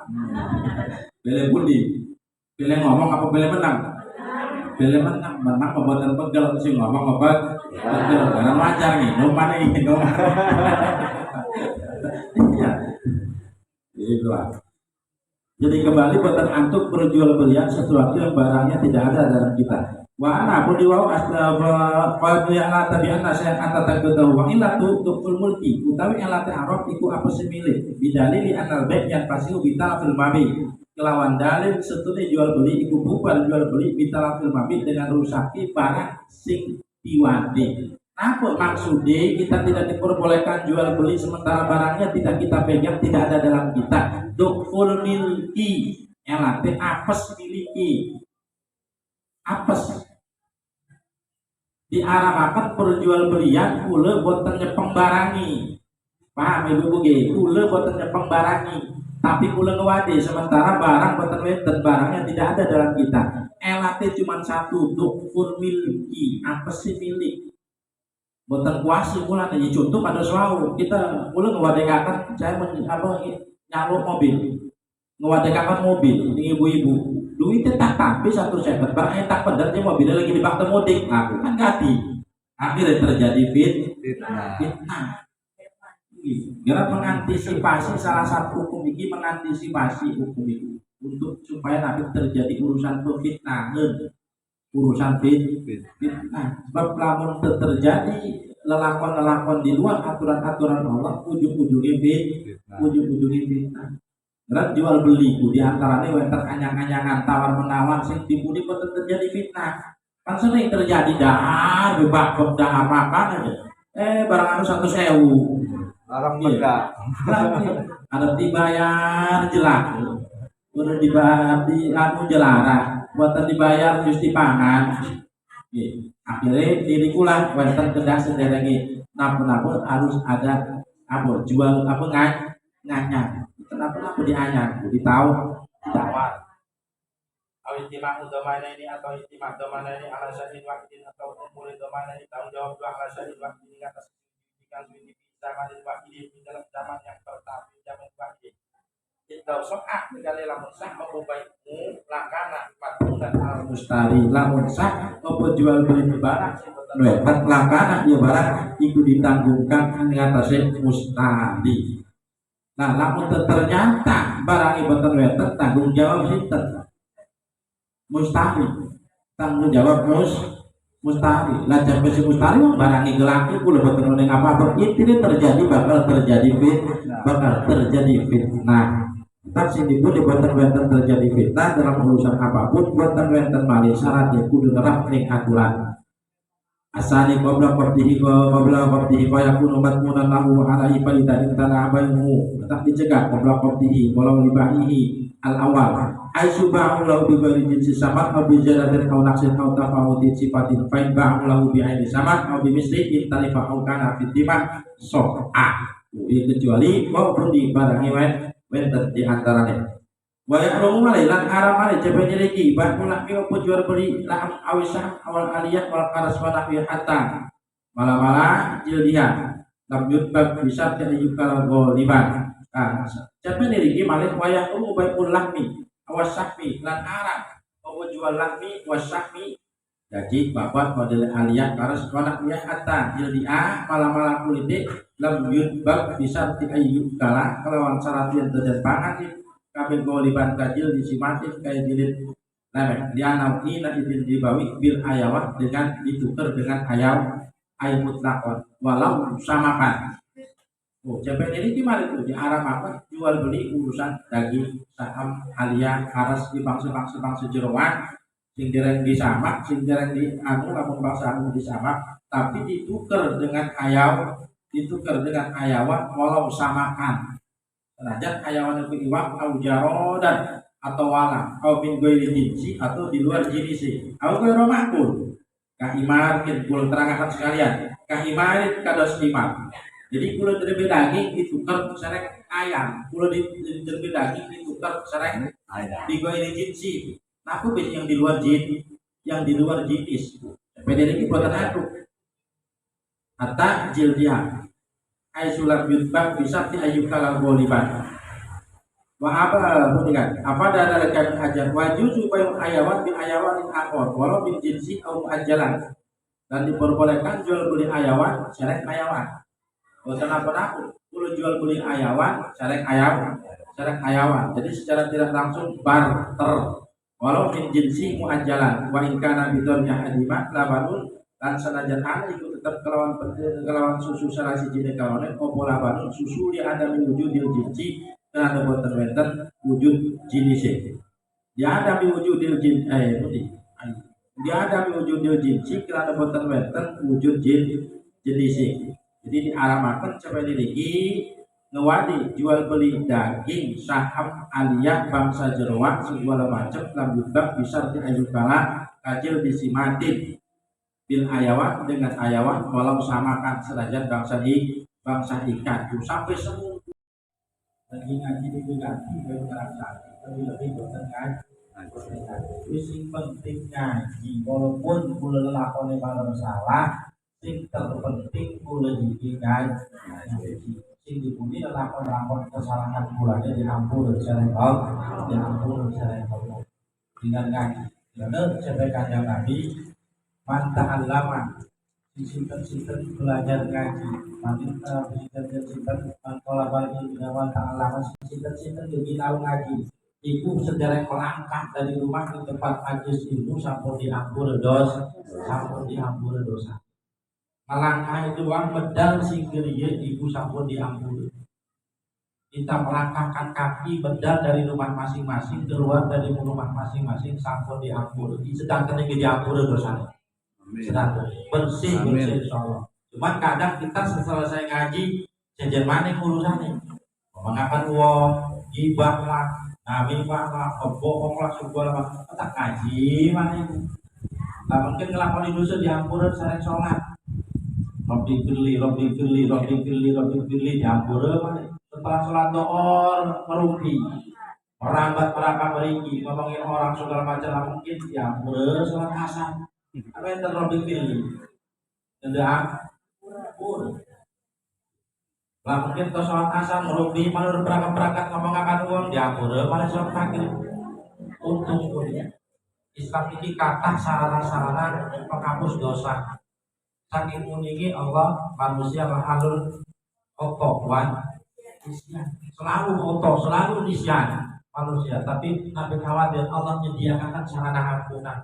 Pilih budi. Pilih ngomong apa pilih menang? Pilih menang pembuatan pegel sih ngomong apa pegel karena wajar nih nomor ya itu lah. Jadi kembali buatan antuk berjual belian sesuatu yang barangnya tidak ada dalam kita Wa pun diwau asal ala tabi'an saya kata takutu wa illa tu tukul mulki utawi ala ta'aruf iku apa semilih bidalili anal baik yang pasti bital fil mabi kelawan dalil setune jual beli iku bubar jual beli bital fil mabi dengan rusaki barang sing diwadi. Apa maksudnya kita tidak diperbolehkan jual beli sementara barangnya tidak kita pegang tidak ada dalam kita. Tukul milki elate apes miliki apes diarahkan perjualbelian kula boten nyepeng barangi paham ibu buge kula boten nyepeng barangi tapi kula ngewade sementara barang boten wonten barangnya tidak ada dalam kita elate cuma satu dukfur milki apes si milik boten kuasi kula nih contoh pada suau kita kula ngewadekakan saya nyalur mobil ngewadekakan mobil ini ibu-ibu duitnya tak tapi 150 barangnya tak pedatnya mobilnya lagi dipaksa mudik aku kan ganti akhirnya terjadi fitnah karena mengantisipasi salah satu hukum ini mengantisipasi hukum itu untuk supaya nanti terjadi urusan fitnah urusan fitnah sebab lamun terjadi lelakon-lelakon di luar aturan-aturan Allah ujung-ujungnya fitnah. Berat jual beli di antaranya wonten anyang-anyangan tawar menawar sing dipuni boten terjadi fitnah. Kan sering terjadi dahar bebak dahar makan aja. Barang anu 100.000. Orang benda. Ada dibayar jelas. Udah dibayar di anu jelara. Boten dibayar justi pangan. Akhirnya diri kula wonten kedah sederenge napa-napa harus ada apa jual apa nganyang. Kenapa dianyar? Ditahu, ditawar. Intimah domana ini atau intimah domana ini alasan waktu atau umur domana ini tanggung jawab dua alasan waktu ini atas pendidikan di zaman waktu ini dalam zaman yang pertama zaman waktu kita soal sekali lamun sah memubaimu lakana patun dan al mustari lamun sah jual beli barang weten lakana ya barang iku ditanggungkan ing atase mustahil. Nah, lamun ternyata barang boten weten tanggung jawab sinten? Mustahil. Tanggung jawab mustahil. Lah jambe si mustahil barang gelaki kula boten ning apa-apa. Intine terjadi bakal terjadi fitnah. Tak sini pun dibuatan wenten terjadi fitnah dalam urusan apapun buatan wenten malih syaratnya kudu nerap ning aturan. Asani qabla qabdihi yakunu matmunan lahu ala ibadah intana abaimu tetap dicegah qabla qabdihi walau libahihi al awal ai subahu lahu bi ghairi jinsi samat aw bi jadatin aw naqsin aw tafawuti sifatin fa in ba'u lahu bi aini samat aw bi misli in talifa aw kana fi dimah so'a kecuali maupun di barang wenten di antaranya wa ya'lamu lan haram ale jabe nyeliki bakul laki opo jual beli laham awisah awal aliyah wal karas wa nahwi hatta mala jildiha lam yutbab bisa ayub kala goliban jabe nyeliki malih wa ya'lamu bakul lahmi awasahmi lan haram opo jual lahmi wasahmi jadi babat model aliyah karas wa nahwi hatta jildiha mala kulite lam yutbab bisa ayub kala kalawan syarat yang dan pangan kabeh goliban kajil disimatin kayak jilid lemek dia nawi na idin dibawi bil ayawat dengan ditukar dengan ayat mutlakon walau samakan. Jabe ini gimana tuh di arah apa jual beli urusan daging saham aliyah haras di bangsa jeroan sing dereng disamak sing dereng di anu lamun bangsa anu disamak tapi ditukar dengan ayawat walau samakan. Senajan hayawan itu iwak au jarodan atau wala au min ghairi jinsi atau di luar jinsi au ghairu ma'kul kahimar kul terangakan sekalian kahimar kados imar. Jadi kula terlebih daging ditukar sareng ayam, kula terlebih daging ditukar sareng di ghairi jinsi. Nah, aku yang di luar jinis. Beda ini buatan aku. Hatta jildiah ay sulam yutbak bisa ti ayub kala goliban wa apa bukan apa ada lekan ajar waju supaya ayawan bil ayawan akor walau bil jinsi au ajalan dan diperbolehkan jual beli ayawan sareng ayawan boten apa-apa kulo jual beli ayawan sareng ayawan jadi secara tidak langsung barter walau bil jinsi muajalan wa in kana bidurnya hadima labanun dan senajan ana ikut tetap kelawan susu salah siji kawane opo labanun susu di ada wujudil jinsi dan ada boten wenten wujud jinise. Dia ada wujudil jinsi dia ada wujudil jinsi dan ada boten wenten wujud jinise. Jadi diaramaken seperti niki ngewadi jual beli daging saham aliyah bangsa jeroan segala macam lam bab bisa diajukan kacil disimatin bil ayawan dengan ayawan walau samakan senajan bangsa ikan itu sampai semua lagi ngaji diganti lebih boten ngaji sing penting ngaji walaupun kula lakone kalau salah sing terpenting kula iki ngaji sing dipuni lakon kesalahan kulanya diampun sareng Allah dengan ngaji bener sampai kanjeng Nabi mantah lama sinten belajar ngaji sinten kalau bagi mantah lama sinten jadi tahu ngaji ibu sederek melangkah dari rumah ke tempat majlis ibu sampun diampun dosa melangkah itu uang medal singgir ibu sampun diampun kita melangkahkan kaki bedal dari rumah masing-masing keluar dari rumah masing-masing sampun diampun sedang kena diampun dosanya sedang bersih insyaallah. Cuman kadang kita selesai ngaji sejen mana urusannya mengakan uang gibah lah namimah lah bohong lah segala macam tak ngaji mana itu tak mungkin ngelakoni dosa diampun sareng sholat Robbi firli diampun mana setelah sholat doa merumpi merambat meriki ngomongin orang segala macam mungkin diampun sholat asar apa yang terlebih pilih tidak pun lah mungkin ke sholat asar merugi malah berangkat ngomong akan uang diampun malah sholat pagi untung punya Islam ini kata sarana penghapus dosa saking uniknya Allah manusia mahalul otowan isyan, selalu selalu isyan manusia, tapi Nabi khawatir Allah menyediakan sarana ampunan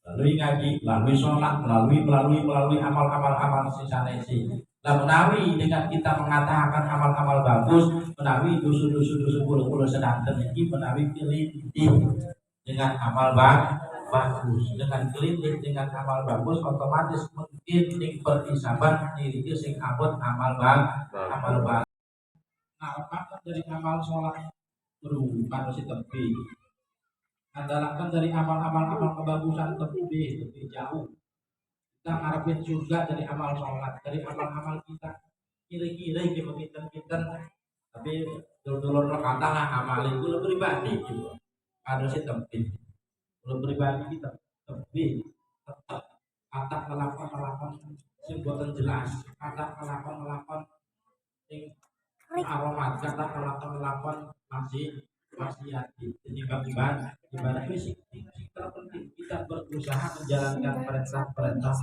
melalui ngaji, melalui sholat, melalui amal sisa-nesi. Nah, menawi dengan kita mengatakan amal-amal bagus, menawi dosa-dosa puluh sedangkan ini menawi pilih dengan amal bagus, dengan klinik dengan amal bagus, otomatis mungkin ning berisabat diri sing abot amal bagus. Nah, dari amal sholat berupa si tepi, andalkan dari amal kebagusan tepi jauh. Kita ngarepin surga dari amal sholat, dari amal kita kira-kira kita tapi dulur kata lah amal itu lo pribadi gitu, ada si tepi, lo pribadi kita tepi tetap kata kelakon sing boten jelas, kata kelakon sing aromat, kata kelakon masih hati. Jadi ibadah fisik terpenting kita berusaha menjalankan perintah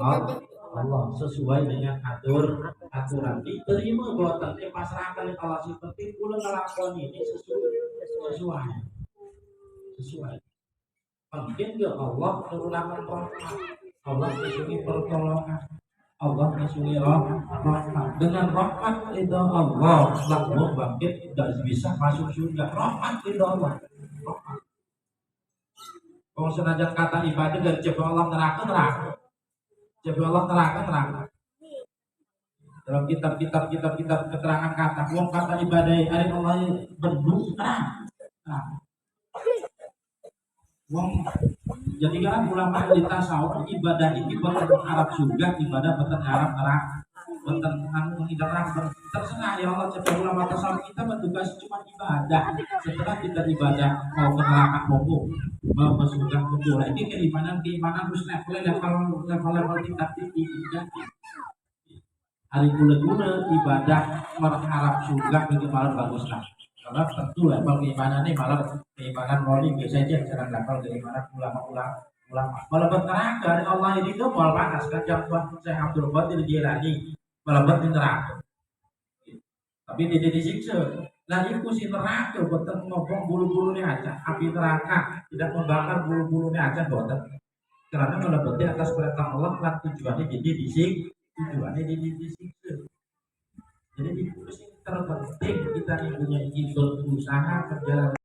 Allah sesuai dengan aturan. Diterima buatan pasrahkan Allah seperti kula ngelakon ini sesuai. Mungkin ya Allah turunkan rahmat, Allah menyukai pertolongan, Allah menyukai rahmat. Dengan rahmat itu Allah lalu bangkit tidak bisa masuk surga. Rahmat itu Allah. Kalau senajan kata ibadah dari coba Allah neraka. Coba Allah neraka. Dalam kitab keterangan kata, kata ibadah hari Allah berdua terang. Jadi kan ulama di tasawuf ibadah ini bukan Arab surga, ibadah bukan Arab neraka. Bukan terserah ya Allah. Coba ulama tasawuf kita bertugas cuma ibadah. Setelah kita ibadah mau ke neraka pokok, mau ke surga pokok. Nah, ini keimanan harus level tingkat tinggi. Hari gula ibadah mengharap surga itu malah bagus lah. Karena tentu level keimanan ini malah keimanan moli biasanya jangan level keimanan ulama. Melebat neraka dari Allah ini tuh mau panas kan Tuhan Syekh Abdul Qadir Jilani melebat di neraka. Tapi tidak disiksa. Nah itu si neraka boten ngobong bulu-bulunya aja. Api neraka tidak membakar bulu-bulunya aja boten. Karena melebatnya atas perintah Allah kan tujuannya jadi disiksa. Jadi itu sih terpenting kita punya izin berusaha berjalan.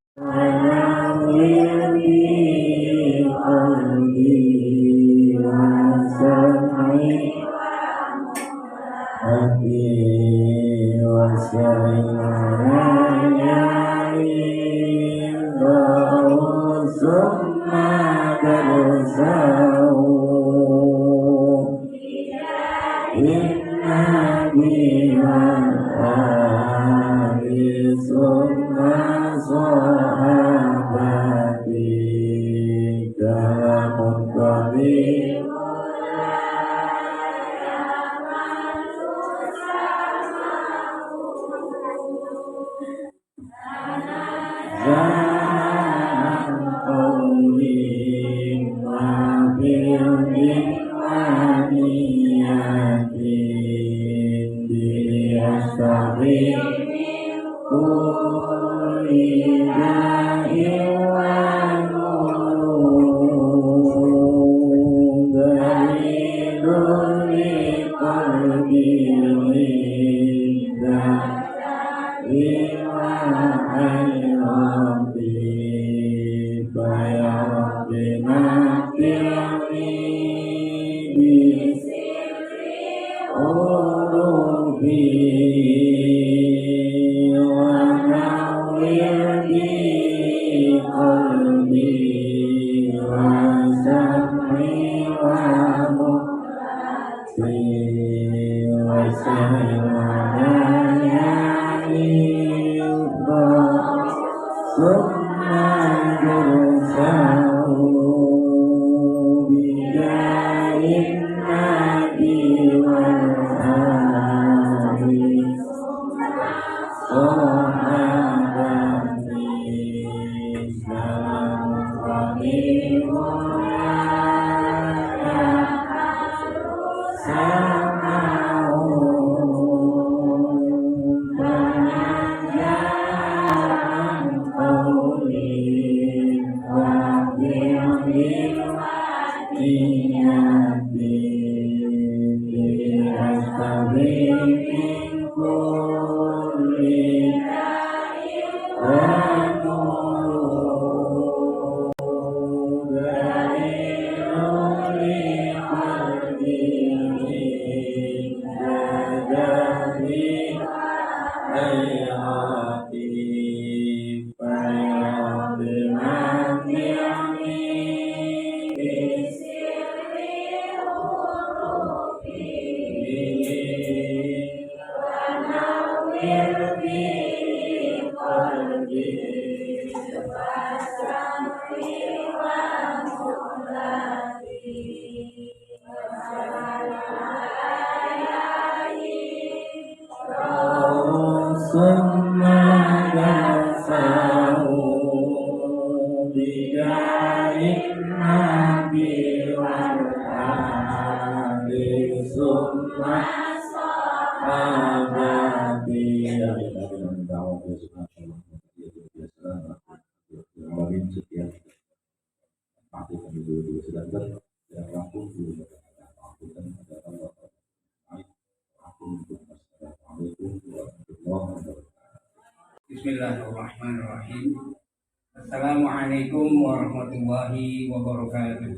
Sa Setiap pasti kami dulu sedang yang rampung dulu aku kan ada Allah aku untuk Assalamualaikum warahmatullahi wabarakatuh. Bismillahirrahmanirrahim. Assalamualaikum warahmatullahi wabarakatuh.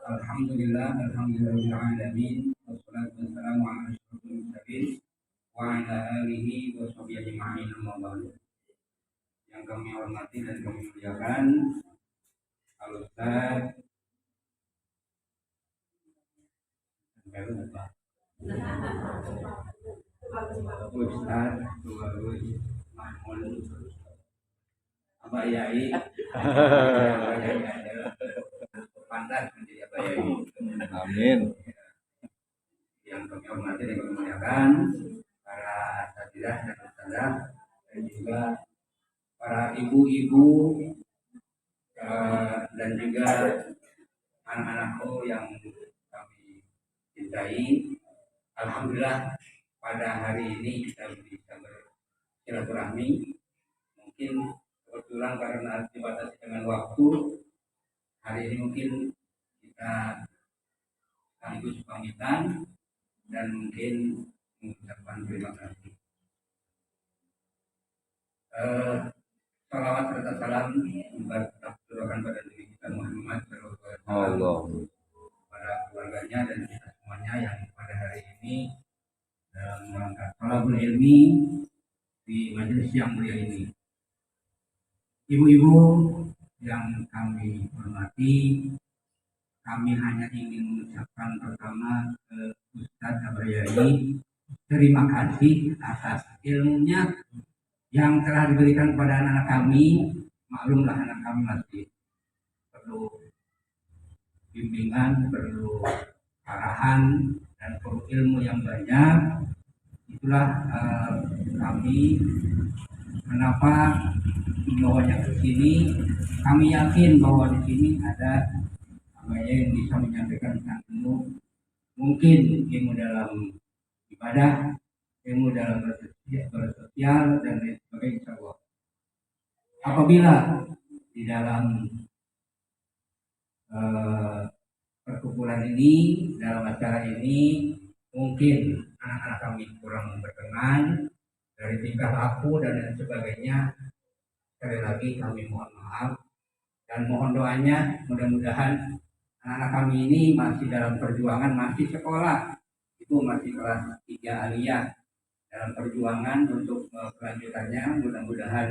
Alhamdulillah, alhamdulillahirrahmanirrahim. Wassalatu wassalamu ala asyrofil mursalin wa ala alihi wa sahbihi ajma'in, amma ba'du. Yang kami hormati dan kami muliakan Al-Ustaz Ustaz Tuarus Mahmud Abah Yai pantas menjadi Abah Yai. Amin. Yang kami hormati dan kami muliakan para asatidzah dan ustadzah dan juga para ibu-ibu dan juga anak-anakku yang kami cintai. Alhamdulillah pada hari ini kita bisa bersilaturahmi. Mungkin kebetulan karena dibatasi dengan waktu, hari ini mungkin kita sekaligus pamitan dan mungkin mengucapkan terima kasih. Salawat serta salam tercurahkan pada diri kita Muhammad SAW, pada keluarganya dan kita semuanya yang pada hari ini dalam rangka thalabul ilmi di majelis yang mulia ini. Ibu-ibu yang kami hormati, kami hanya ingin mengucapkan pertama ke Ustadz Abah Yai terima kasih atas ilmunya yang telah diberikan kepada anak-anak kami. Maklumlah anak kami masih perlu bimbingan, perlu arahan, dan perlu ilmu yang banyak. Itulah kami kenapa membawanya ke sini. Kami yakin bahwa di sini ada yang bisa menyampaikan tentang ilmu, mungkin ilmu dalam ibadah, ilmu dalam bersosial dan lain sebagainya, insya Allah. Apabila di dalam perkumpulan ini, dalam acara ini, mungkin anak-anak kami kurang berkenan dari tingkah laku dan lain sebagainya, sekali lagi kami mohon maaf dan mohon doanya. Mudah-mudahan anak-anak kami ini masih dalam perjuangan, masih sekolah, itu masih kelas 3 aliyah, dalam perjuangan untuk kelanjutannya. Mudah-mudahan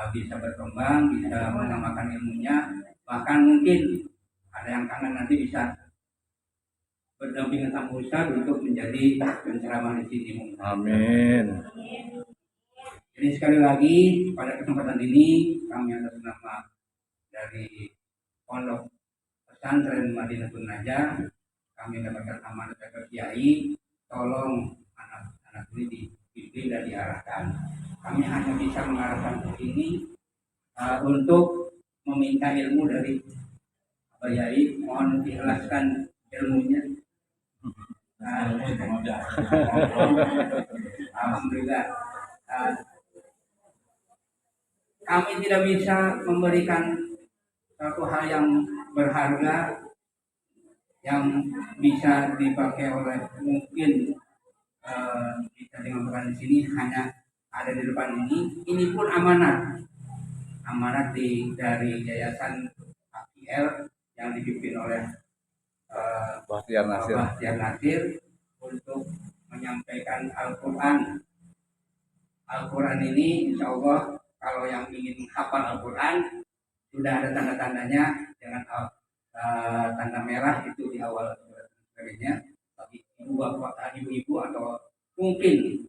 bisa berkembang, bisa menambahkan ilmunya, bahkan mungkin ada yang kangen nanti bisa berdampingan sama Ustaz untuk menjadi penceramah di sini. Amin. Jadi sekali lagi pada kesempatan ini kami atas nama dari Pondok Pesantren Madinatul Najah, kami mendapatkan amanat dari Kiai, tolong anak-anak ini dibimbing dan diarahkan. Kami hanya bisa mengarahkan ke sini untuk meminta ilmu dari Abah Yai. Mohon dijelaskan ilmunya. Alhamdulillah. Kami tidak bisa memberikan satu hal yang berharga yang bisa dipakai oleh mungkin bisa dimakan di sini, hanya ada di depan ini. Ini pun amanat dari Yayasan APL yang dipimpin oleh Bahtiar Nasir. Bahtiar Nasir. menyampaikan Al-Quran. Al-Quran ini insya Allah kalau yang ingin hafal Al-Quran sudah ada tanda-tandanya dengan tanda merah itu di awal surat dan sebagainya. Tapi ibu-ibu atau mungkin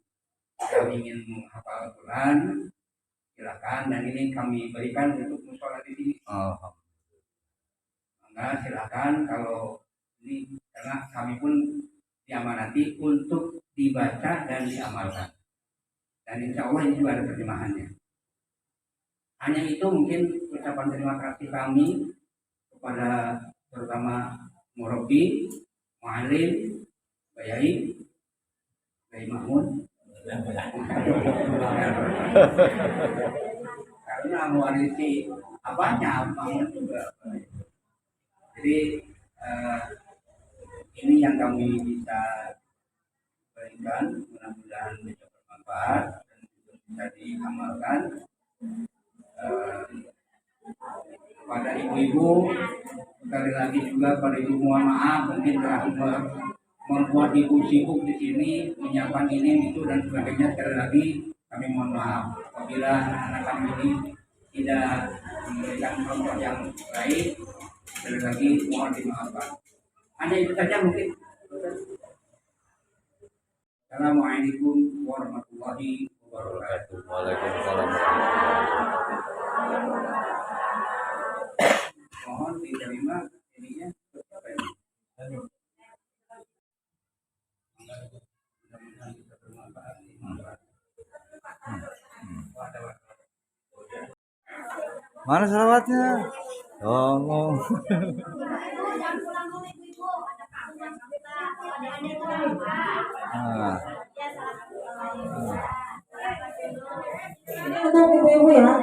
yang ingin menghafal Al-Quran silakan, dan ini kami berikan untuk musola di sini. Maka silakan kalau ini, karena kami pun diamanati untuk dibaca dan diamalkan. Dan insya Allah ini juga ada terjemahannya. Hanya itu mungkin ucapan terima kasih kami kepada terutama murabi, mu'alim, Bayai, Bayai Mahmud, karena mewarisi apanya Mahmud juga. Jadi ini yang kami bisa berikan, mudah-mudahan bisa bermanfaat dan bisa diamalkan. Pada ibu-ibu sekali lagi juga pada ibu mohon maaf mungkin telah membuat ibu sibuk di sini menyiapkan ini itu dan sebagainya. Sekali lagi kami mohon maaf apabila anak kami ini tidak memberikan contoh yang baik. Sekali lagi mohon dimaafkan. Hanya itu saja mungkin. Assalamualaikum warahmatullahi wabarakatuh. Waalaikumsalam. Mohon diterima ininya apa ini? Mudah-mudahan bisa bermanfaat. Mana salawatnya? Oh. Ini untuk ibu-ibu ya.